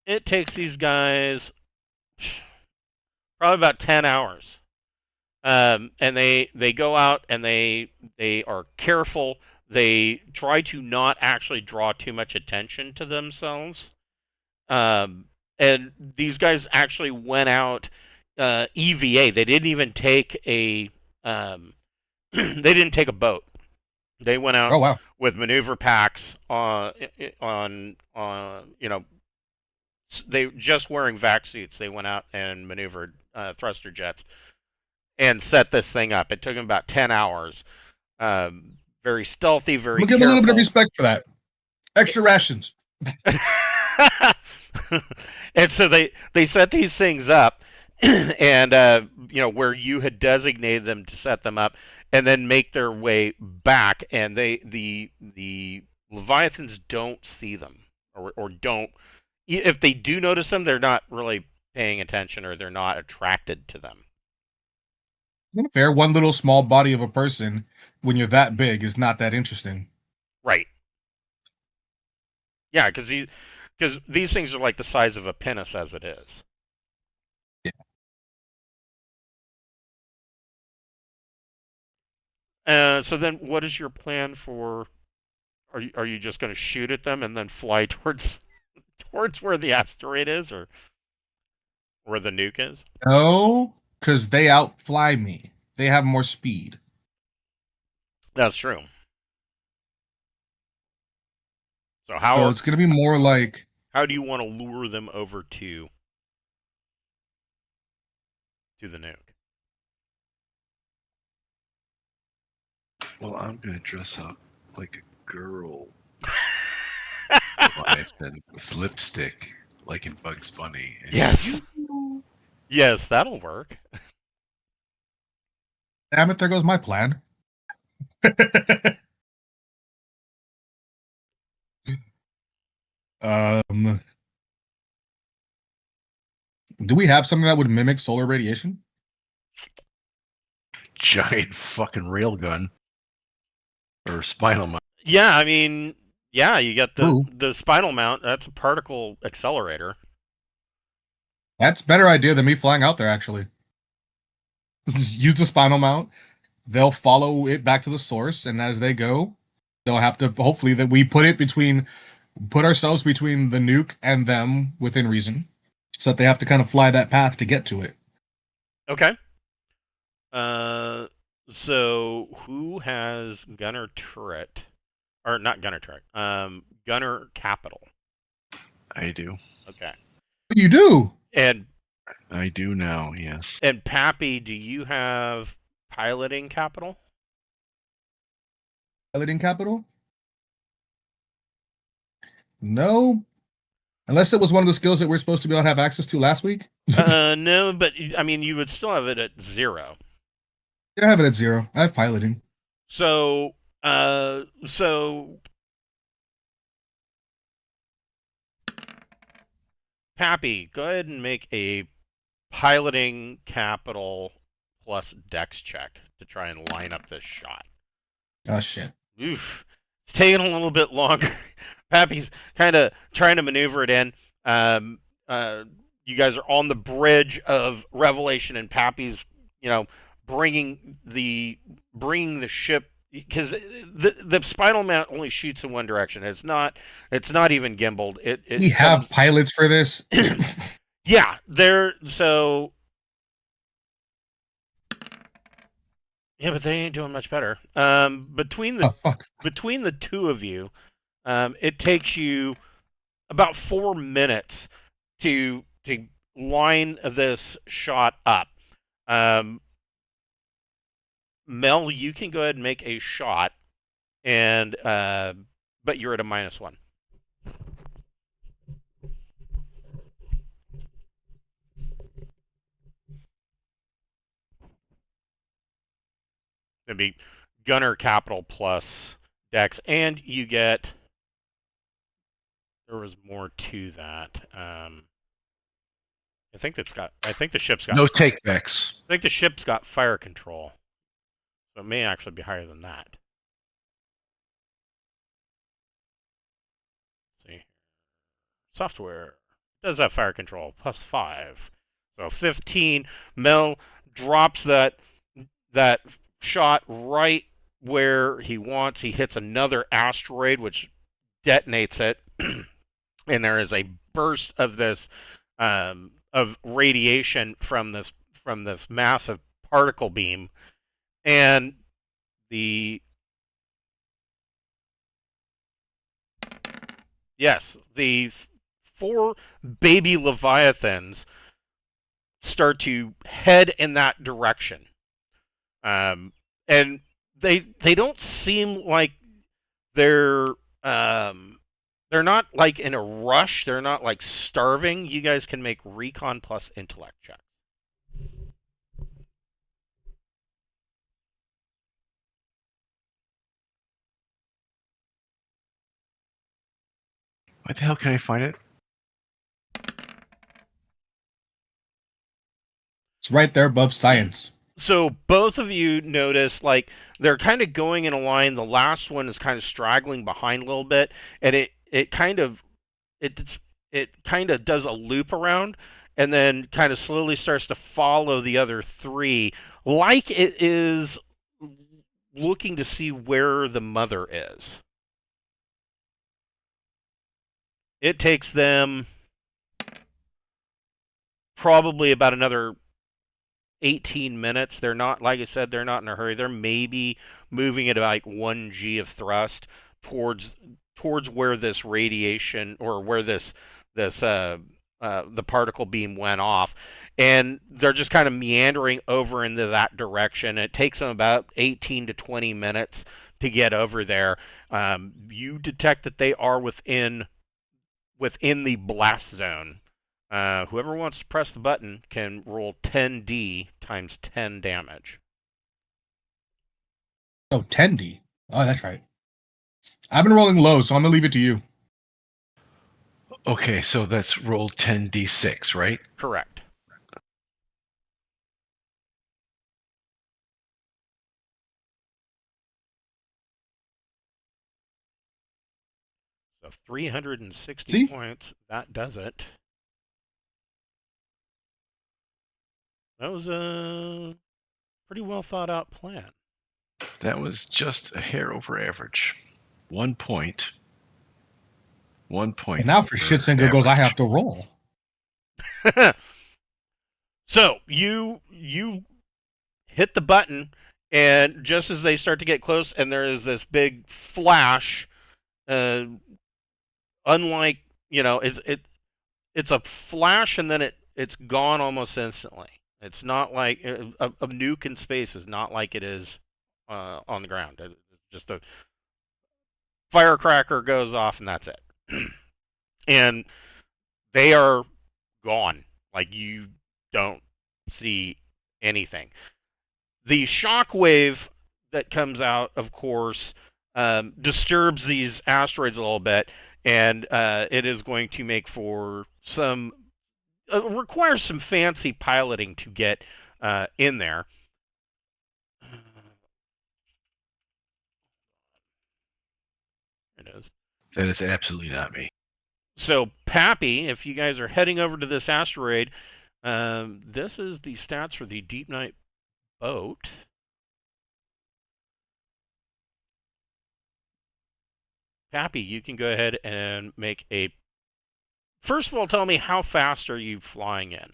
it takes these guys probably about 10 hours. And they go out and they are careful. They try to not actually draw too much attention to themselves. And these guys actually went out EVA. They didn't even take a they didn't take a boat. They went out Oh, wow. with maneuver packs they just wearing vac suits. They went out and maneuvered thruster jets and set this thing up. It took them about 10 hours. Very stealthy, very I'm gonna give them a little bit of respect for that. Extra rations. And so they set these things up, and where you had designated them to set them up, and then make their way back. And the Leviathans don't see them, or don't. If they do notice them, they're not really paying attention, or they're not attracted to them. Fair. One little small body of a person, when you're that big, is not that interesting. Right. Yeah, because these things are like the size of a pinnace as it is. Yeah. So then, what is your plan for? Are you just going to shoot at them and then fly towards where the asteroid is, or where the nuke is? No, because they outfly me. They have more speed. That's true. So it's going to be more like, how do you want to lure them over to the nuke? Well, I'm going to dress up like a girl. With lipstick, like in Bugs Bunny. Yes. Yes, that'll work. Damn it, there goes my plan. Do we have something that would mimic solar radiation? Giant fucking railgun. Or spinal mount. Yeah, I mean, yeah, you got the spinal mount. That's a particle accelerator. That's a better idea than me flying out there, actually. Use the spinal mount, they'll follow it back to the source, and as they go, they'll have to hopefully that we put ourselves between the nuke and them within reason, so that they have to kind of fly that path to get to it. Okay. Uh, so who has gunner turret, or not gunner turret? Gunner capital. I do. Okay. You do. And I do now, yes. Pappy, do you have piloting capital? Piloting capital? No, unless it was one of the skills that we're supposed to be able to have access to last week. No, but I mean, you would still have it at 0. I have it at 0. I have piloting. So Pappy, go ahead and make a piloting capital plus dex check to try and line up this shot. Oh shit. Oof. It's taking a little bit longer. Pappy's kind of trying to maneuver it in. Um, you guys are on the bridge of Revelation, and Pappy's, bringing the ship, because the spinal mount only shoots in one direction. It's not even gimbaled. We It have comes. pilots for this. Yeah, so. Yeah, but they ain't doing much better. Between Oh the fuck. between the two of you, it takes you about 4 minutes to line this shot up. Um, Mel, you can go ahead and make a shot, and but you're at a -1. It'd be gunner capital plus dex, and you get. There was more to that. I think the ship's got. No takebacks. I think the ship's got fire control, so it may actually be higher than that. Let's see, software does have fire control +5, so 15. Mel drops that shot right where he wants. He hits another asteroid, which detonates it, and there is a burst of this of radiation from this massive particle beam, and the the 4 baby leviathans start to head in that direction, and they don't seem like they're they're not like in a rush. They're not like starving. You guys can make recon plus intellect check. Why the hell can I find it? It's right there above science. So both of you notice like they're kind of going in a line. The last one is kind of straggling behind a little bit, and it kind of does a loop around, and then kind of slowly starts to follow the other 3, like it is looking to see where the mother is. It takes them probably about another 18 minutes. They're not, like I said, they're not in a hurry. They're maybe moving at like 1 g of thrust towards where this radiation, or where this the particle beam went off, and they're just kind of meandering over into that direction. It takes them about 18 to 20 minutes to get over there. You detect that they are within the blast zone. Whoever wants to press the button can roll 10d times 10 damage. Oh, 10D. Oh, that's right. I've been rolling low, so I'm gonna leave it to you. Okay, so that's roll 10d6, right? Correct. So 360 See? points. That does it. That was a pretty well thought out plan. That was just a hair over average. 1 point. 1 point And now for over shits and giggles, I have average. to roll. So you hit the button, and just as they start to get close, and there is this big flash. Uh, Unlike it's a flash, and then it's gone almost instantly. It's not like a nuke in space is not like it is on the ground. It's just a firecracker goes off, and that's it. And they are gone. Like, you don't see anything. The shockwave that comes out, of course, disturbs these asteroids a little bit, and it is going to make for some requires some fancy piloting to get in there. It is. That is absolutely not me. So, Pappy, if you guys are heading over to this asteroid, this is the stats for the Deepnight boat. Pappy, you can go ahead and make a. First of all, tell me, how fast are you flying in?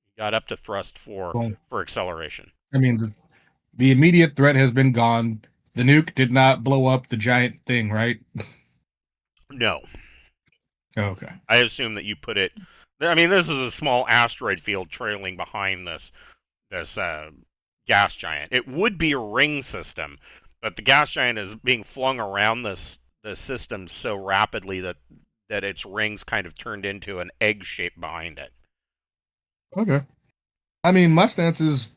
You got up to thrust 4 Well, for acceleration. I mean, the immediate threat has been gone. The nuke did not blow up the giant thing, right? No. Okay. I assume that you put it. I mean, this is a small asteroid field trailing behind this gas giant. It would be a ring system, but the gas giant is being flung around the system so rapidly that its rings kind of turned into an egg shape behind it. Okay. I mean, my stance is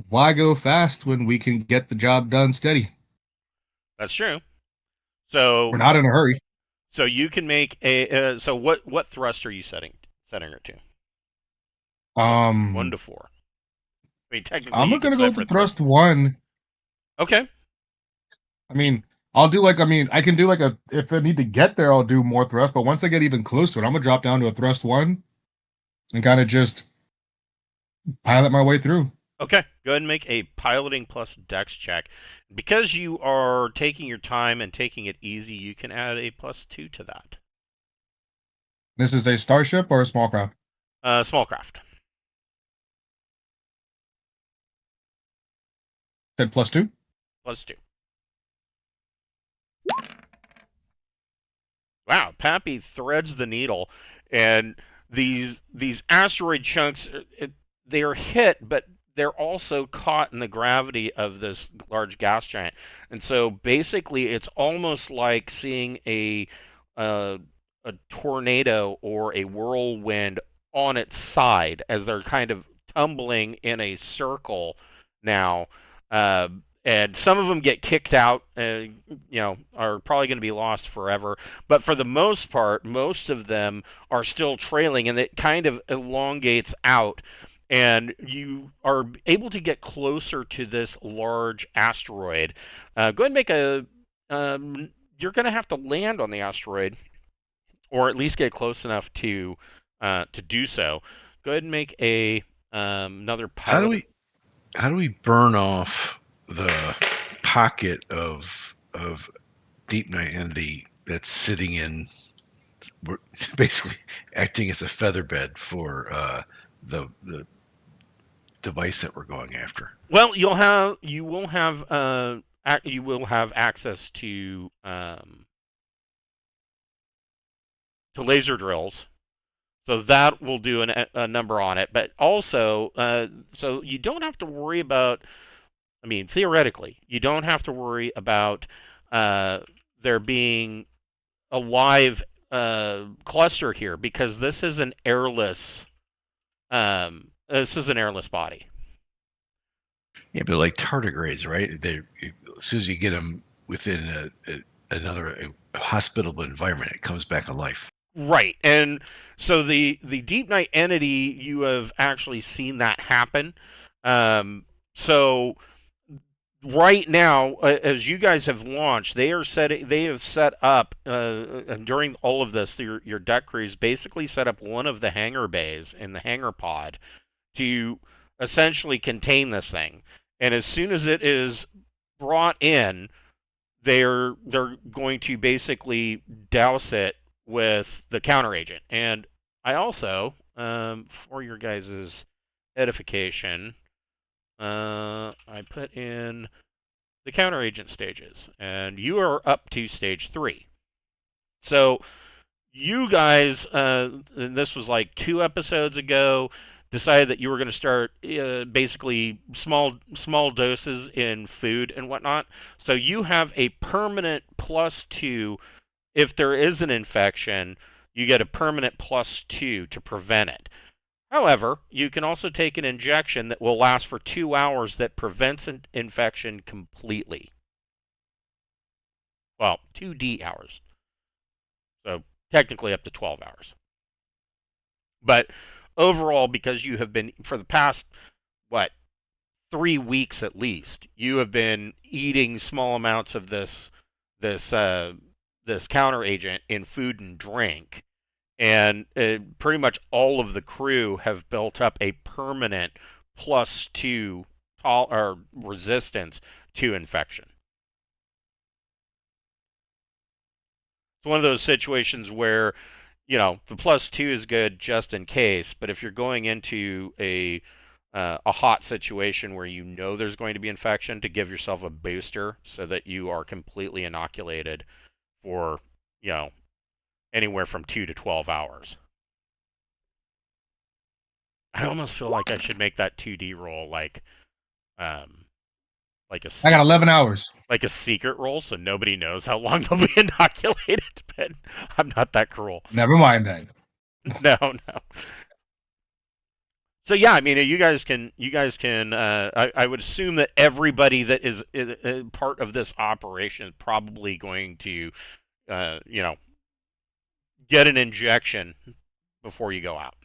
why go fast when we can get the job done steady? That's true. So We're not in a hurry. so you can make a. So what thrust are you setting it to? One Um, to 4. I mean, technically I'm you gonna could go set with for the thrust 1. Okay. I mean, I'll do like, I mean, I can do like a, if I need to get there, I'll do more thrust. But once I get even close to it, I'm gonna drop down to a thrust 1 and kind of just pilot my way through. Okay, go ahead and make a piloting plus dex check. Because you are taking your time and taking it easy, you can add a +2 to that. This is a starship or a small craft? Small craft. Said +2. +2. Wow, Pappy threads the needle, and these asteroid chunks, they are hit, but they're also caught in the gravity of this large gas giant. And so basically, it's almost like seeing uh, a tornado or a whirlwind on its side as they're kind of tumbling in a circle now. Uh, and some of them get kicked out, are probably going to be lost forever. But for the most part, most of them are still trailing, and it kind of elongates out. And you are able to get closer to this large asteroid. Go ahead and make a. You're going to have to land on the asteroid, or at least get close enough to do so. Go ahead and make a another pilot. How do we burn off the pocket of Deepnight entity that's sitting in, we're basically acting as a feather bed for the device that we're going after? Well, you will have access to laser drills, so that will do a number on it. But also, so you don't have to worry about. I mean, theoretically, you don't have to worry about there being a live cluster here, because this is an airless. This is an airless body. Yeah, but like tardigrades, right? They, as soon as you get them within another hospitable environment, it comes back to life. Right, and so the Deep Night entity, you have actually seen that happen. So right now, as you guys have launched, they have set up, and during all of this, your deck crews basically set up one of the hangar bays in the hangar pod to essentially contain this thing. And as soon as it is brought in, they're going to basically douse it with the counter agent. And I also, for your guys' edification, I put in the counter agent stages, and you are up to stage 3. So you guys, and this was like 2 episodes ago, decided that you were going to start basically small doses in food and whatnot. So you have a permanent +2. If there is an infection, you get a permanent +2 to prevent it. However, you can also take an injection that will last for 2 hours that prevents an infection completely. Well, 2D hours. So technically up to 12 hours. But overall, because you have been, for the past, what, 3 weeks at least, you have been eating small amounts of this this counter agent in food and drink, and pretty much all of the crew have built up a permanent +2 or resistance to infection. It's one of those situations where, the +2 is good just in case, but if you're going into a hot situation where you know there's going to be infection, to give yourself a booster so that you are completely inoculated for, anywhere from 2 to 12 hours. I almost feel like I should make that 2D roll um like a I got secret, 11 hours. like a secret roll, so nobody knows how long they'll be inoculated. But I'm not that cruel. Never mind then. No, no. So yeah, I mean, you guys can. I would assume that everybody that is part of this operation is probably going to, uh, you know, get an injection before you go out.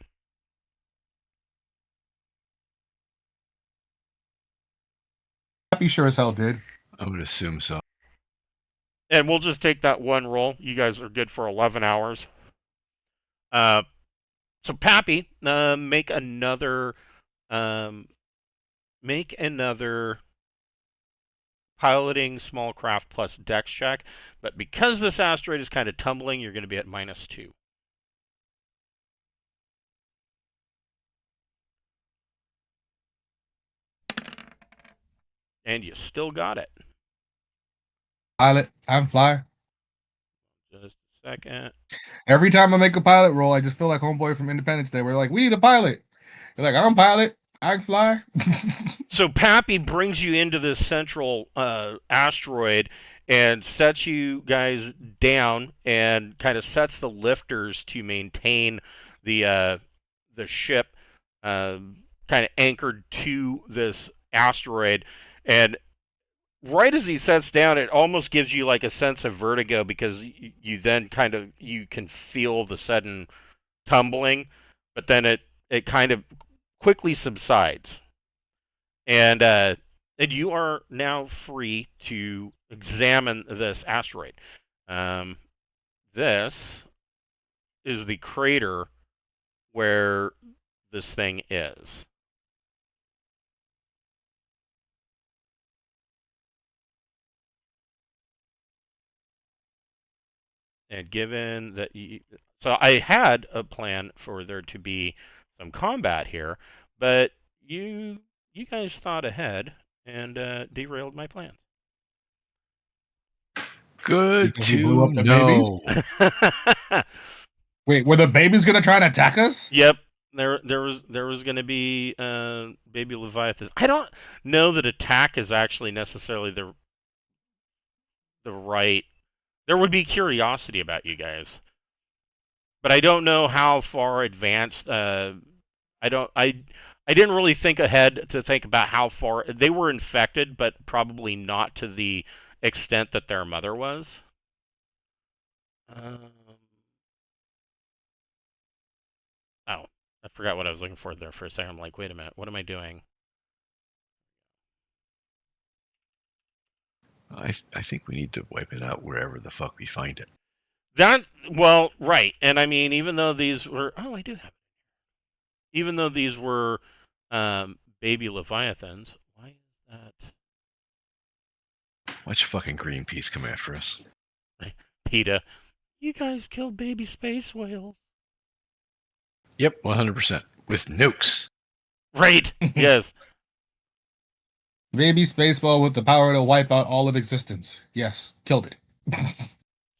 Happy sure as hell did. I would assume so. And we'll just take that one roll. You guys are good for 11 hours. Uh, so Pappy, um, make another piloting small craft plus dex check. But because this asteroid is kind of tumbling, you're going to be at -2. And you still got it. Pilot, I'm fly. Just a second. Every time I make a pilot roll, I just feel like Homeboy from Independence Day. We're like, we need a pilot. You're like, I'm pilot. I can fly. So Pappy brings you into this central asteroid and sets you guys down and kind of sets the lifters to maintain the ship kind of anchored to this asteroid. And right as he sets down, it almost gives you like a sense of vertigo because you then you can feel the sudden tumbling, but then it kind of quickly subsides, and you are now free to examine this asteroid. Um, this is the crater where this thing is. And given that so I had a plan for there to be some combat here, but you guys thought ahead and derailed my plans. Good Because we blew to up the babies. know. Wait, were the babies gonna try and attack us? Yep, there was going to be baby Leviathan. I don't know that attack is actually necessarily the right. There would be curiosity about you guys, but I don't know how far advanced. I don't. I didn't really think ahead to think about how far they were infected, but probably not to the extent that their mother was. Um, oh, I forgot what I was looking for there for a second. I'm like, wait a minute, what am I doing? I think we need to wipe it out wherever the fuck we find it. Well, right, and I mean, even though these were, I do have, even though these were baby leviathans, why is that? Watch fucking Greenpeace come after us. PETA, you guys killed baby space whales. Yep, 100%. With nukes. Right. Yes. Baby Spaceball with the power to wipe out all of existence. Yes, killed it.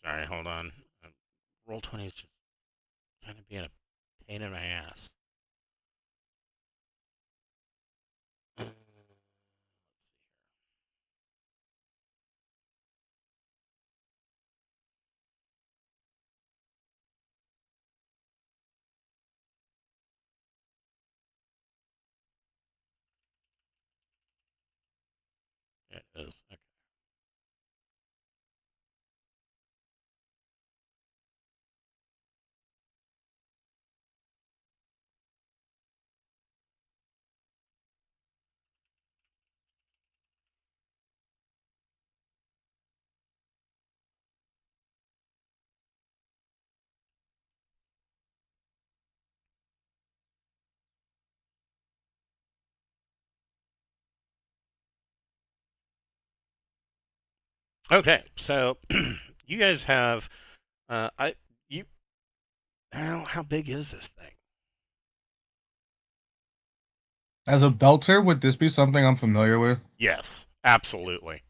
Sorry, hold on. Roll20 is just kind of being a pain in my ass. It is. Okay, so you guys have I you how big is this thing? As a belter, would this be something I'm familiar with? Yes, absolutely.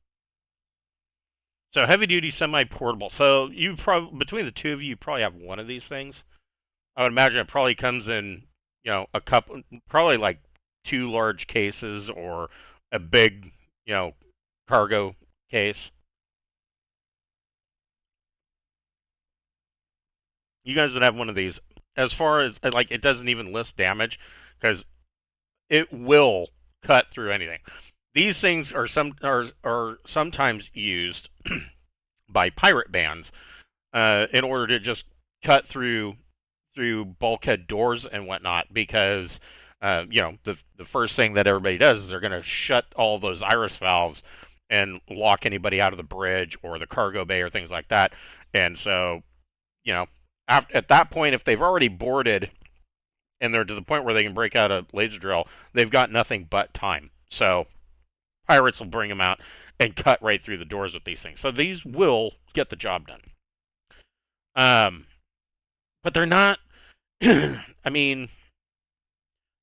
So heavy duty semi portable. So you probably between the two of you probably have one of these things. I would imagine it probably comes in, a couple, probably like two large cases or a big, cargo case. You guys would have one of these. As far as like, it doesn't even list damage because it will cut through anything. These things are sometimes used by pirate bands in order to just cut through bulkhead doors and whatnot because the first thing that everybody does is they're going to shut all those iris valves and lock anybody out of the bridge or the cargo bay or things like that. And so, at that point, if they've already boarded and they're to the point where they can break out a laser drill, they've got nothing but time. So pirates will bring them out and cut right through the doors with these things. So these will get the job done. But they're not. I mean,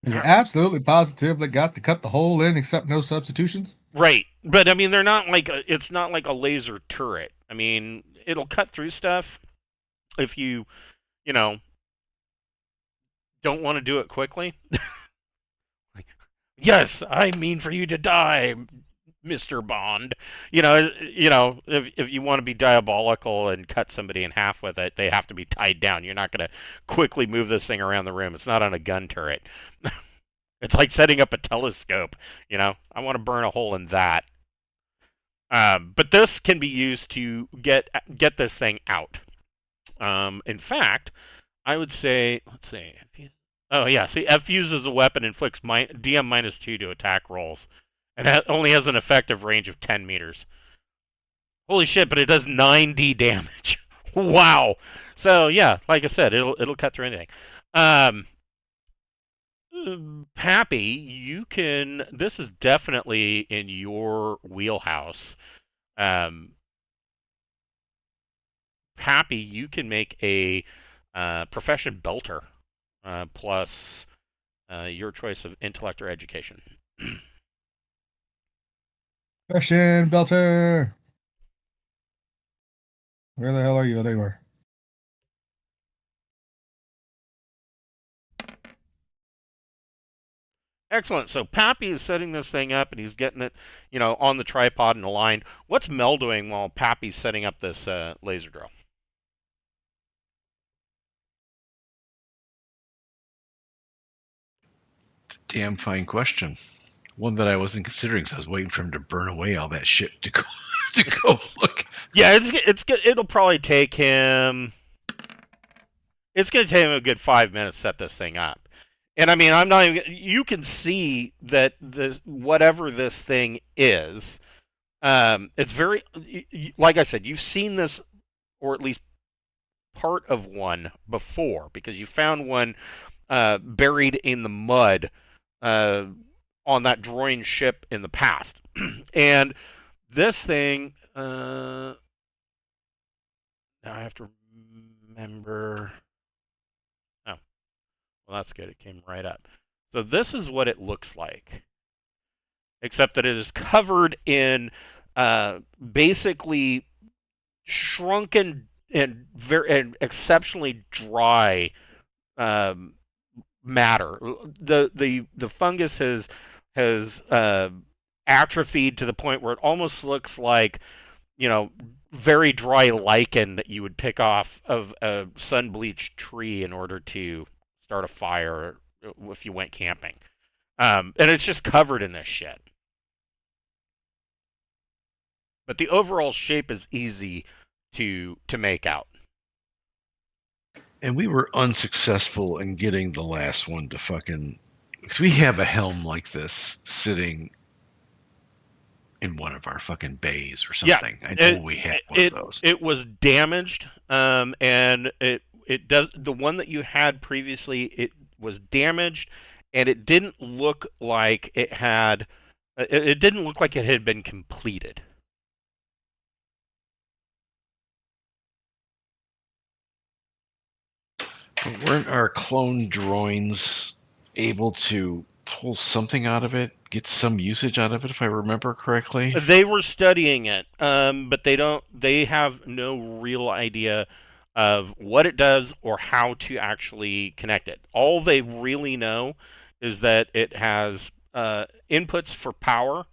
You're absolutely positive they got to cut the hole in, except no substitutions. right. But I mean, they're not like it's not like a laser turret. I mean, it'll cut through stuff if you know, don't want to do it quickly. Like, yes, I mean for you to die, Mr. Bond. If you want to be diabolical and cut somebody in half with it, they have to be tied down. You're not going to quickly move this thing around the room. It's not on a gun turret. It's like setting up a telescope. I want to burn a hole in that. But this can be used to get this thing out. In fact, I would say, let's see. Oh yeah, see, F uses a weapon inflicts DM -2 to attack rolls, and only has an effective range of 10 meters. Holy shit! But it does 9d damage. Wow. So yeah, like I said, it'll cut through anything. Pappy, you can. This is definitely in your wheelhouse. Pappy, you can make a profession belter plus your choice of intellect or education. Question, belter. Where the hell are you? Oh, there you are. Excellent. So Pappy is setting this thing up, and he's getting it, on the tripod and aligned. What's Mel doing while Pappy's setting up this laser drill? Damn fine question. One that I wasn't considering, because I was waiting for him to burn away all that shit to go to go look. Yeah, it'll probably take him. It's going to take him a good 5 minutes to set this thing up. And I mean, I'm not even. You can see that whatever this thing is, it's very. Like I said, you've seen this, or at least part of one before, because you found one buried in the mud on that Droyne ship in the past. And this thing, Uh, now I have to remember. Oh, well, that's good. It came right up. So this is what it looks like, except that it is covered in basically shrunken and very exceptionally dry um, matter. The fungus has atrophied to the point where it almost looks like, you know, very dry lichen that you would pick off of a sun bleached tree in order to start a fire if you went camping. And it's just covered in this shit. But the overall shape is easy to make out. And we were unsuccessful in getting the last one to fucking. Because we have a helm like this sitting in one of our fucking bays or Yeah, something. I know we had one of those. it was damaged, and it does the one that you had previously. It was damaged, and it didn't look like it had. It didn't look like it had been completed. But weren't our clone drones able to pull something out of it, get some usage out of it, if I remember correctly? They were studying it, but they don't. They have no real idea of what it does or how to actually connect it. All they really know is that it has inputs for power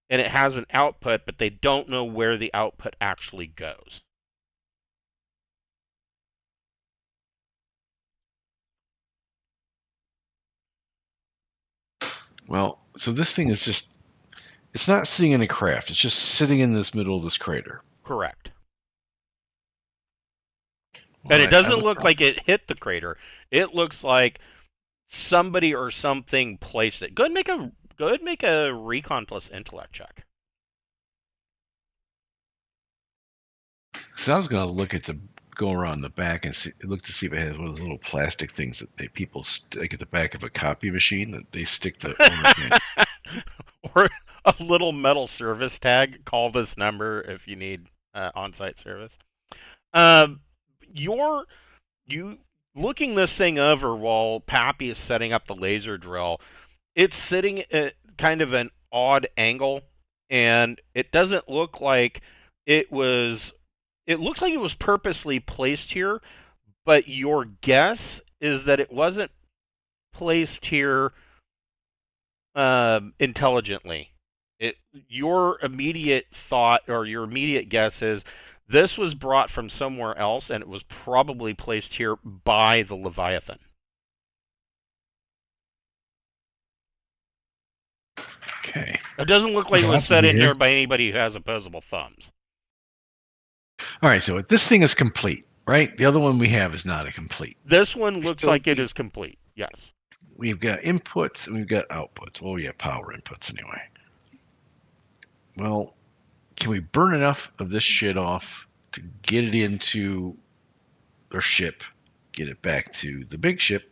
and it has an output, but they don't know where the output actually goes. Well, so this thing is just. It's not sitting in a craft. It's just sitting in this middle of this crater. Correct. Well, And it I doesn't would look like it hit the crater. It looks like somebody or something placed it. Go ahead and make a recon plus intellect check. So I was gonna go around the back and look to see if it has one of those little plastic things that people stick at the back of a copy machine that they stick the Or a little metal service tag. Call this number if you need on-site service. Um, you're you looking this thing over while Pappy is setting up the laser drill. It's sitting at kind of an odd angle, and it doesn't look like it was. It looks like it was purposely placed here, but your guess is that it wasn't placed here intelligently. Your immediate thought or your immediate guess is this was brought from somewhere else and it was probably placed here by the Leviathan. Okay. It doesn't look like it was That's set in weird. here by anybody who has opposable thumbs. All right. So this thing is complete, right? The other one we have is not a complete. This one looks Still- like it is complete. Yes. We've got inputs and we've got outputs. Well, we have power inputs anyway. Well, can we burn enough of this shit off to get it into our ship, get it back to the big ship,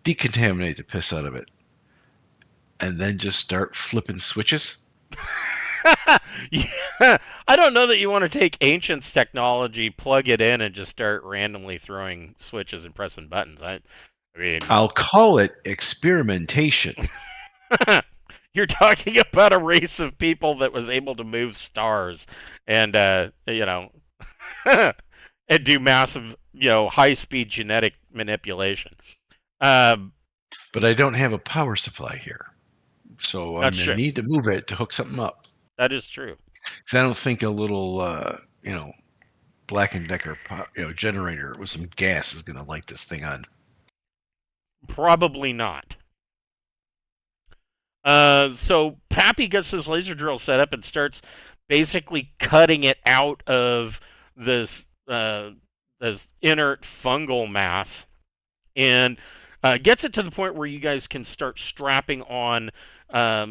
decontaminate the piss out of it, and then just start flipping switches? Yeah, I don't know that you want to take Ancient's technology, plug it in, and just start randomly throwing switches and pressing buttons. I mean, I'll call it experimentation. you're talking about a race of people that was able to move stars and, and do massive, high-speed genetic manipulation. But I don't have a power supply here. So I'm That's going true. to need to move it to hook something up. That is true. Because I don't think a little, Black & Decker generator with some gas is going to light this thing on. Probably not. So Pappy gets this laser drill set up and starts basically cutting it out of this this inert fungal mass, and gets it to the point where you guys can start strapping on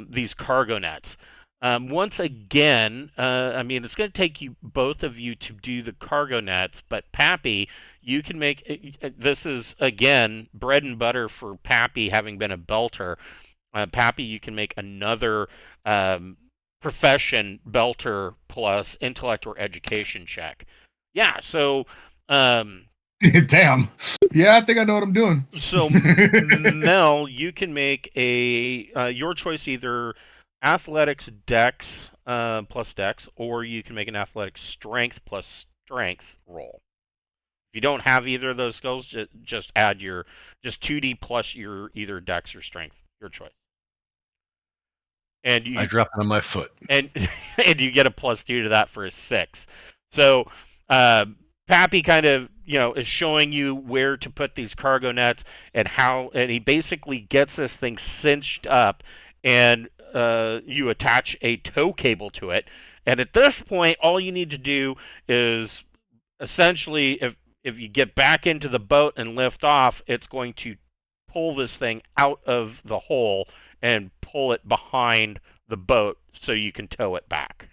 these cargo nets. Once again, I mean, it's going to take you both of you to do the cargo nets, but Pappy, you can make this is again bread and butter for Pappy, having been a belter. Pappy, you can make another profession belter plus intellect or education check. Yeah, so um, Damn. Yeah, I think I know what I'm doing. so Mel, you can make a your choice, either athletics dex plus dex, or you can make an athletics strength plus strength roll. If you don't have either of those skills, just add your just 2d plus your either dex or strength, your choice. And I you drop it on my foot. and and you get a +2 to that for a 6. So uh, Pappy kind of is showing you where to put these cargo nets and how, and he basically gets this thing cinched up, and you attach a tow cable to it. And at this point, all you need to do is essentially, if you get back into the boat and lift off, it's going to pull this thing out of the hole and pull it behind the boat so you can tow it back.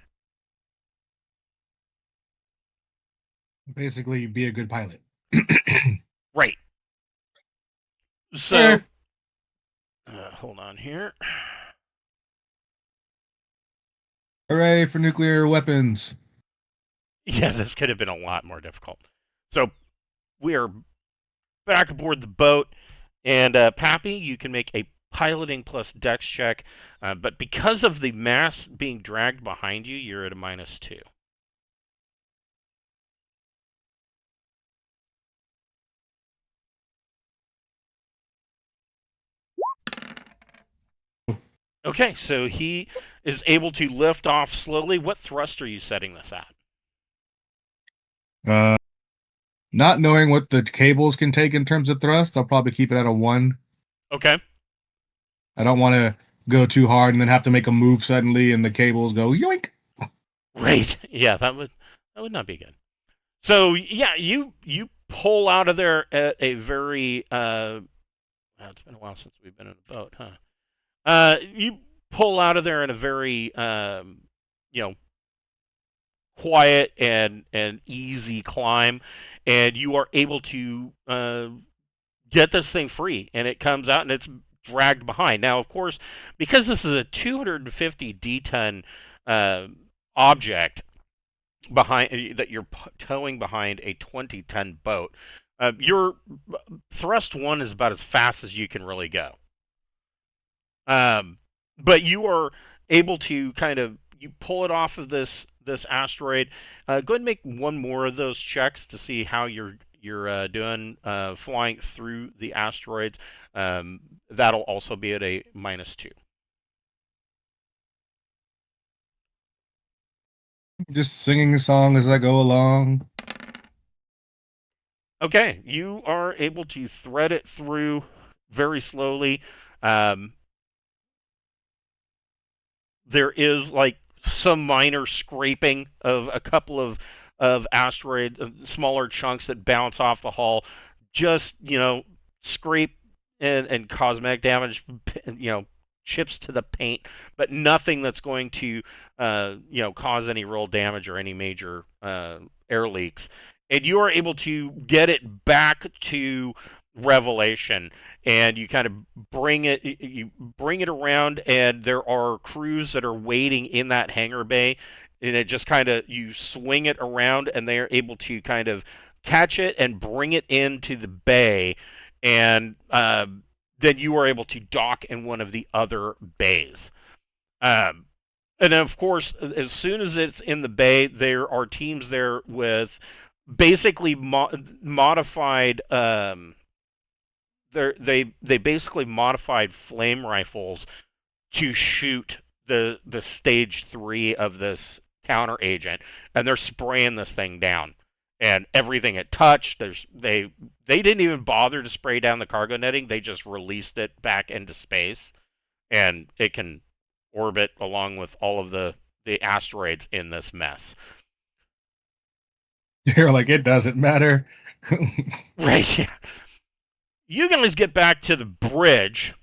Basically, be a good pilot. Right. So, Eh. hold on here. Hooray for nuclear weapons. Yeah, this could have been a lot more difficult. So, we are back aboard the boat, and Pappy, you can make a piloting plus dex check, but because of the mass being dragged behind you, you're at a -2. Okay, so he is able to lift off slowly. What thrust are you setting this at? Uh, Not knowing what the cables can take in terms of thrust, I'll probably keep it at a 1. Okay. I don't want to go too hard and then have to make a move suddenly and the cables go yoink. Right. Yeah, that would not be good. So yeah, you pull out of there at a very well, it's been a while since we've been in a boat, huh? You pull out of there in a very you know quiet and easy climb, and you are able to get this thing free, and it comes out and it's dragged behind. Now, of course, because this is a 250 dton object behind that you're towing behind a 20-ton boat, your thrust one is about as fast as you can really go. But you are able to kind of you pull it off of this asteroid. Go ahead and make one more of those checks to see how you're doing flying through the asteroids. That'll also be at a -2. Just singing a song as I go along. Okay, you are able to thread it through very slowly. Um, there is like some minor scraping of a couple of asteroid smaller chunks that bounce off the hull, just scrape and cosmetic damage, chips to the paint, but nothing that's going to cause any real damage or any major air leaks. And you are able to get it back to Revelation, and you kind of bring it around, and there are crews that are waiting in that hangar bay, and it just kind of you swing it around, and they are able to kind of catch it and bring it into the bay, and then you are able to dock in one of the other bays. Um, and then, of course, as soon as it's in the bay, there are teams there with basically modified. They basically modified flame rifles to shoot the stage 3 of this counter agent, and they're spraying this thing down. And everything it touched, they didn't even bother to spray down the cargo netting. They just released it back into space, and it can orbit along with all of the asteroids in this mess. They're like, it doesn't matter. Right? Yeah. You guys get back to the bridge,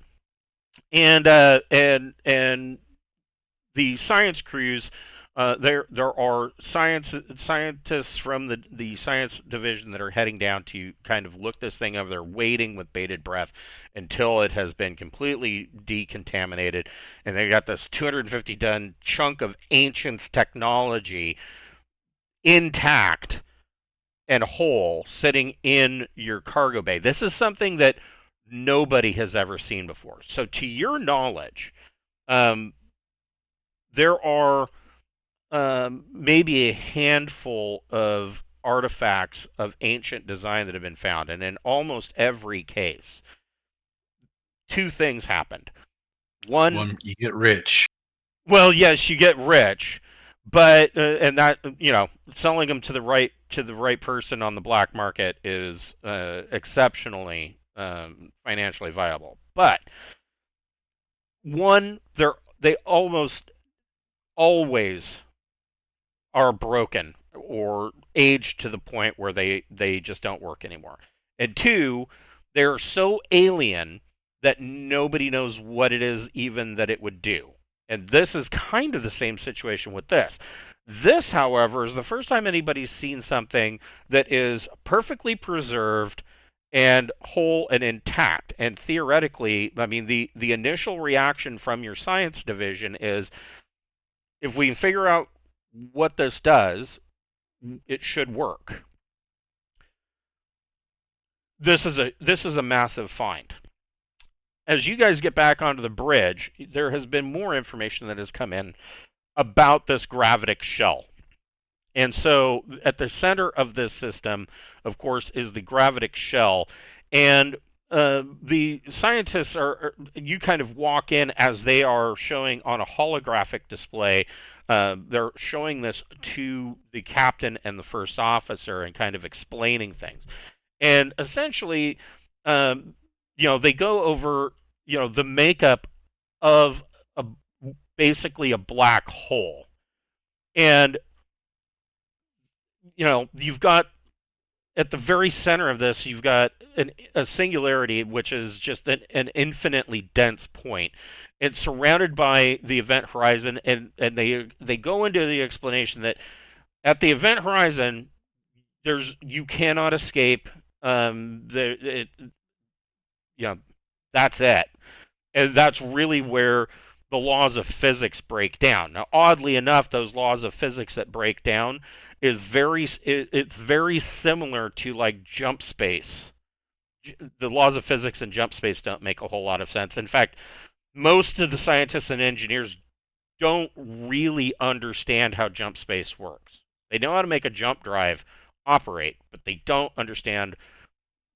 and the science crews There are scientists from the science division that are heading down to kind of look this thing over. They're waiting with bated breath until it has been completely decontaminated, and they got this 250-ton chunk of ancient technology intact and whole sitting in your cargo bay. This is something that nobody has ever seen before. So, to your knowledge, um, there are maybe a handful of artifacts of ancient design that have been found, and in almost every case, two things happened. One, One, you get rich. well, yes, you get rich, but and that selling them to the right person on the black market is exceptionally financially viable. But one, they almost always are broken or aged to the point where they just don't work anymore. And two, they're so alien that nobody knows what it is even that it would do. And this is kind of the same situation with this. This, however, is the first time anybody's seen something that is perfectly preserved and whole and intact. And theoretically, I mean, the initial reaction from your science division is, if we can figure out what this does, it should work. This is a massive find. As you guys get back onto the bridge, there has been more information that has come in about this gravitic shell. And so at the center of this system, of course, is the gravitic shell. And the scientists you kind of walk in as they are showing on a holographic display. They're showing this to the captain and the first officer and kind of explaining things. And essentially, they go over, the makeup of a, basically a black hole. And, you've got at the very center of this, you've got a singularity, which is just an infinitely dense point. It's surrounded by the event horizon, and they go into the explanation that at the event horizon, you cannot escape. That's it, and that's really where the laws of physics break down. Now, oddly enough, those laws of physics that break down it's very similar to like jump space. The laws of physics and jump space don't make a whole lot of sense. In fact, most of the scientists and engineers don't really understand how jump space works. They know how to make a jump drive operate, but they don't understand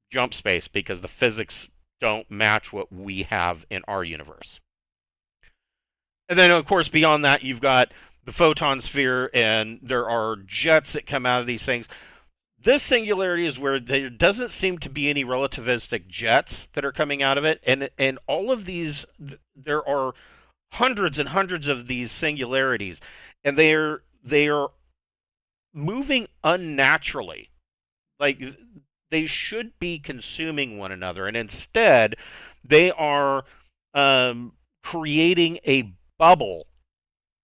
jump space because the physics don't match what we have in our universe. And then, of course, beyond that, you've got the photon sphere, and there are jets that come out of these things. This singularity is where there doesn't seem to be any relativistic jets that are coming out of it, and all of these, there are hundreds and hundreds of these singularities, and they are moving unnaturally. Like, they should be consuming one another, and instead they are creating a bubble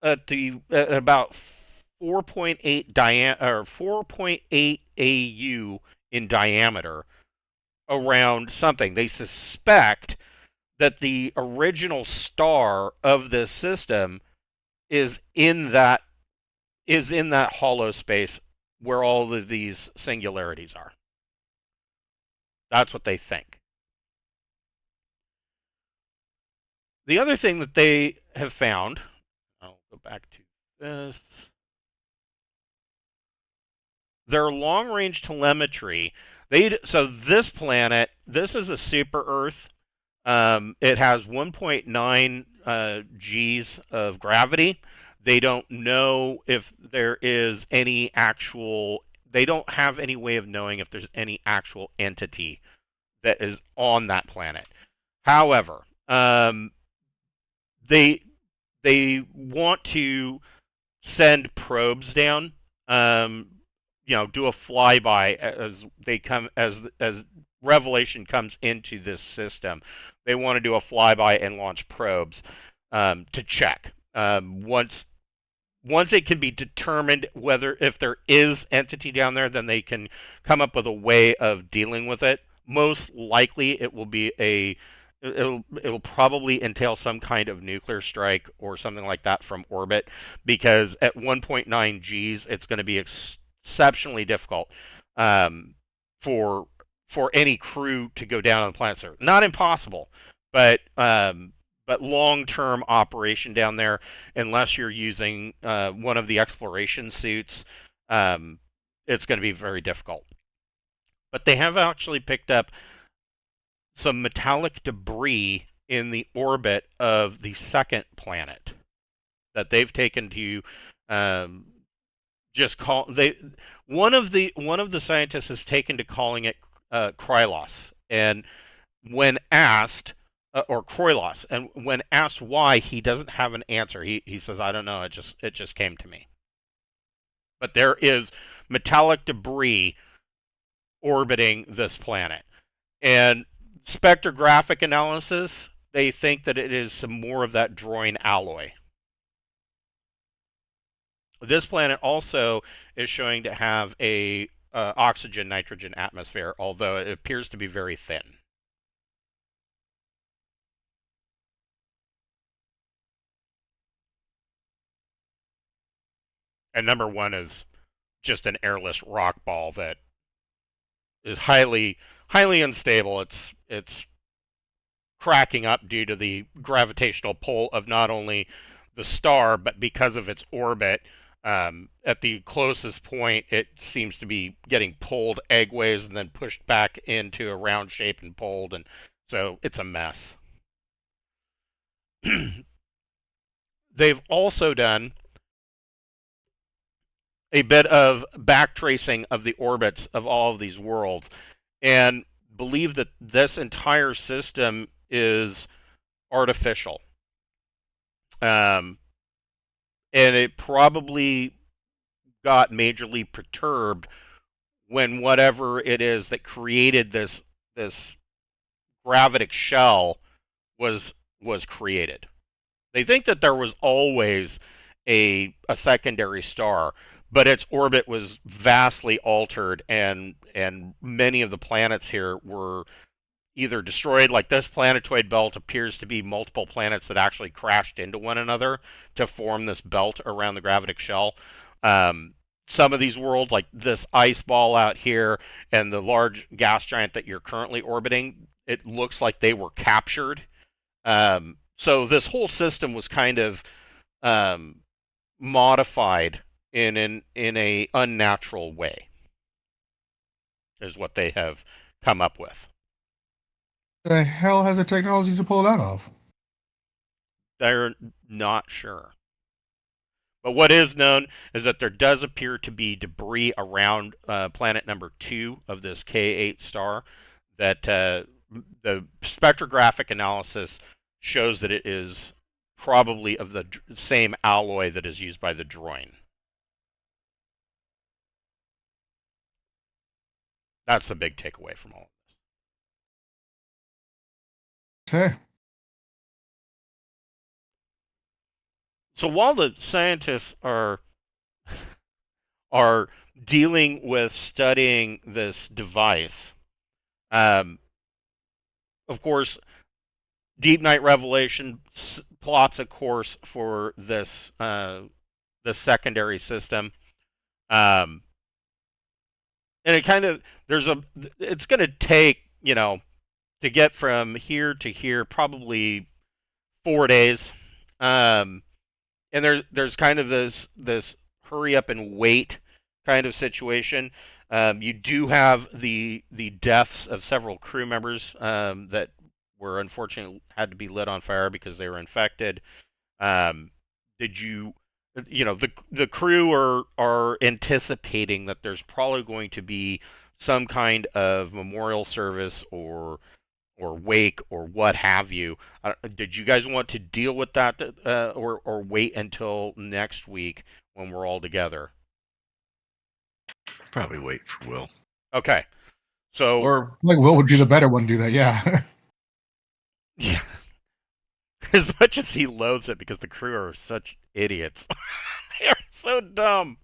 at about 4.8 or 4.8 AU in diameter around something. They suspect that the original star of this system is in that hollow space where all of these singularities are. That's what they think. The other thing that they have found, I'll go back to this, their long-range telemetry. So this planet, this is a super Earth. It has 1.9 G's of gravity. They don't know if there is any actual. They don't have any way of knowing if there's any actual entity that is on that planet. However, they want to send probes down. Do a flyby as they come as Revelation comes into this system. They want to do a flyby and launch probes to check. Once once it can be determined whether if there is entity down there, then they can come up with a way of dealing with it. Most likely, it will be it'll probably entail some kind of nuclear strike or something like that from orbit, because at 1.9 Gs, it's going to be exceptionally difficult um, for any crew to go down on the planet. Sir, not impossible, but long-term operation down there, unless you're using one of the exploration suits, um, it's going to be very difficult. But they have actually picked up some metallic debris in the orbit of the second planet that they've taken to um, just call they one of the scientists has taken to calling it Krylos, and when asked or Kroilos, and when asked why, he doesn't have an answer. He says, I don't know, it just came to me. But there is metallic debris orbiting this planet. And spectrographic analysis, they think that it is some more of that Droyne alloy. This planet also is showing to have a oxygen nitrogen atmosphere, although it appears to be very thin. And number one is just an airless rock ball that is highly unstable. It's cracking up due to the gravitational pull of not only the star, but because of its orbit. At the closest point, it seems to be getting pulled eggways and then pushed back into a round shape and pulled, and so it's a mess. They've also done a bit of backtracing of the orbits of all of these worlds, and believe that this entire system is artificial. Um, and it probably got majorly perturbed when whatever it is that created this gravitic shell was created. They think that there was always a secondary star, but its orbit was vastly altered, and many of the planets here were either destroyed. Like this planetoid belt appears to be multiple planets that actually crashed into one another to form this belt around the gravitic shell. Some of these worlds, like this ice ball out here and the large gas giant that you're currently orbiting, it looks like they were captured. So this whole system was kind of um, modified in a unnatural way, is what they have come up with. The hell has the technology to pull that off? They're not sure. But what is known is that there does appear to be debris around planet number 2 of this K8 star that the spectrographic analysis shows that it is probably of the same alloy that is used by the Droyne. That's the big takeaway from all of this. Okay. So while the scientists are dealing with studying this device, of course, Deepnight Revelation plots a course for this secondary system, and it kind of it's going to take to get from here to here probably 4 days. And there's kind of this hurry up and wait kind of situation. You do have the deaths of several crew members that were unfortunately had to be lit on fire because they were infected. Did you the crew are anticipating that there's probably going to be some kind of memorial service or wake or what have you. Did you guys want to deal with that or wait until next week when we're all together? Probably wait for Will. Okay. So Will would be the better one to do that, yeah. yeah. as much as he loathes it because the crew are such idiots. They're so dumb.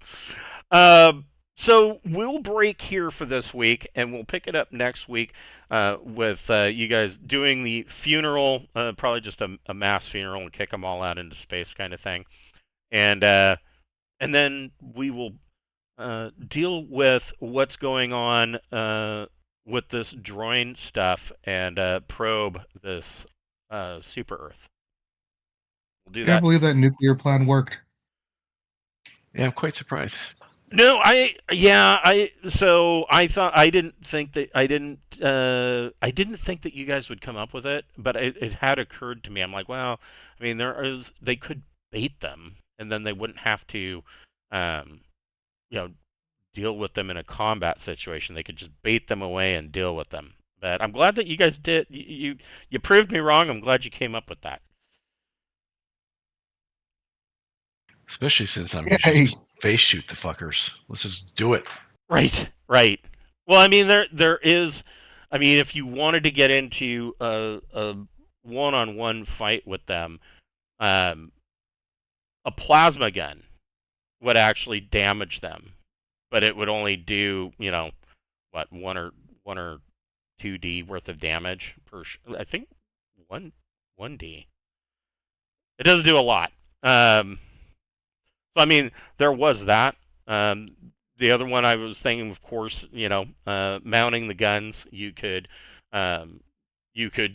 So we'll break here for this week, and we'll pick it up next week with you guys doing the funeral, probably just a mass funeral and kick them all out into space kind of thing, and then we will deal with what's going on with this Droyne stuff and probe this super Earth. We'll do I can't that. believe that nuclear plan worked. Yeah, I'm quite surprised. No, so I thought I didn't think that I didn't think that you guys would come up with it, but it had occurred to me. I'm like, well, I mean, they could bait them, and then they wouldn't have to, um, you know, deal with them in a combat situation. They could just bait them away and deal with them. But I'm glad that you guys did. You proved me wrong. I'm glad you came up with that. Especially since I'm Yeah, usually just face shoot the fuckers. Let's just do it. Right, right. Well, I mean, there is. I mean, if you wanted to get into a one-on-one fight with them, um, a plasma gun would actually damage them, but it would only do, what, one or 2D worth of damage per. I think one D. It doesn't do a lot. So I mean, there was that. The other one I was thinking, of course, mounting the guns. You could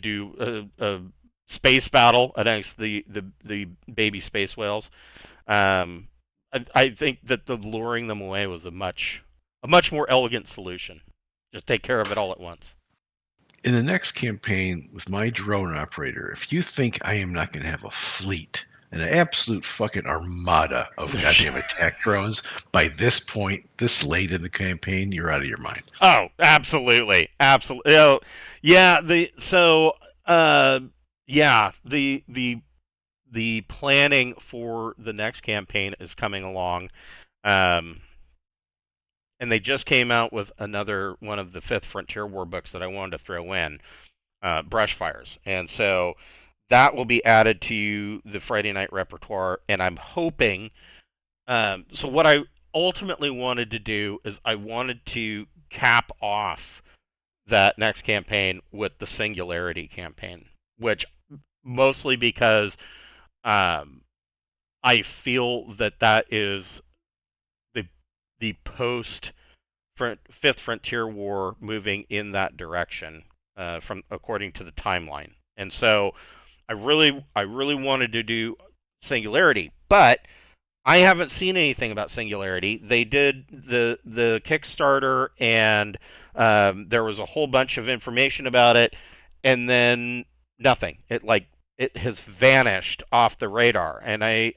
do a space battle against the baby space whales. I think that the luring them away was a much more elegant solution. Just take care of it all at once. In the next campaign with my drone operator, if you think I am not going to have a fleet, an absolute fucking armada of goddamn attack drones by this point, this late in the campaign, you're out of your mind. Oh, absolutely, absolutely. Yeah. The planning for the next campaign is coming along, and they just came out with another one of the Fifth Frontier War books that I wanted to throw in, Brushfires, and so that will be added to the Friday night repertoire, and I'm hoping. So what I ultimately wanted to do is I wanted to cap off that next campaign with the Singularity campaign, which mostly because I feel that is the post Fifth Frontier War moving in that direction, from according to the timeline, and so I really wanted to do Singularity, but I haven't seen anything about Singularity. They did the Kickstarter, and there was a whole bunch of information about it, and then nothing. It has vanished off the radar. And I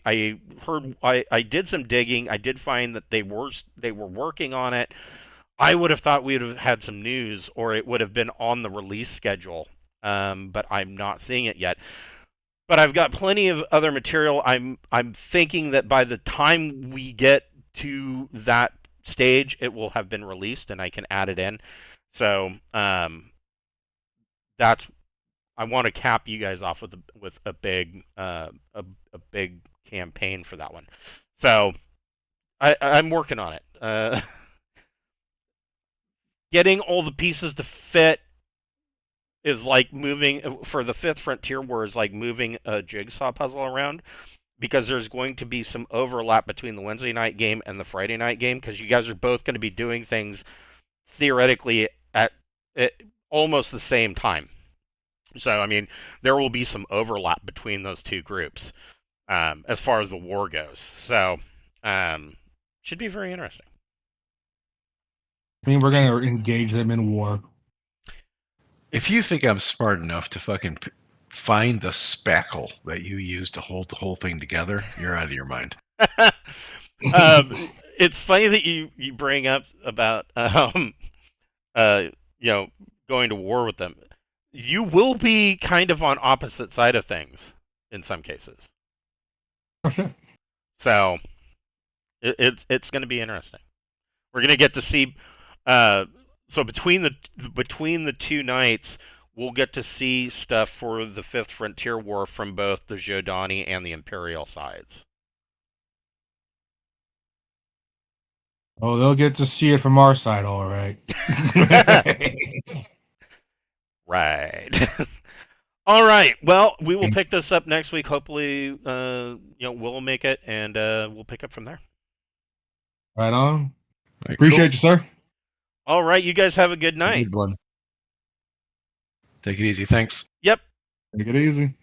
did some digging. I did find that they were working on it. I would have thought we would have had some news, or it would have been on the release schedule. But I'm not seeing it yet. But I've got plenty of other material. I'm thinking that by the time we get to that stage, it will have been released, and I can add it in. So that's I want to cap you guys off with a big big campaign for that one. So I'm working on it. Getting all the pieces to fit is like moving for the Fifth Frontier War is like moving a jigsaw puzzle around, because there's going to be some overlap between the Wednesday night game and the Friday night game, because you guys are both going to be doing things theoretically at almost the same time. So I mean, there will be some overlap between those two groups, as far as the war goes. So should be very interesting. I mean, we're going to engage them in war. If you think I'm smart enough to fucking find the spackle that you use to hold the whole thing together, you're out of your mind. It's funny that you bring up about going to war with them. You will be kind of on opposite side of things in some cases. Okay. So it's going to be interesting. We're going to get to see. So between the two nights, we'll get to see stuff for the Fifth Frontier War from both the Jodani and the Imperial sides. Oh, they'll get to see it from our side, all right. Right. All right. Well, we will pick this up next week. Hopefully, we'll make it, and we'll pick up from there. Right on. Right, Appreciate cool. you, sir. All right. You guys have a good night. Good one. Take it easy. Thanks. Yep. Take it easy.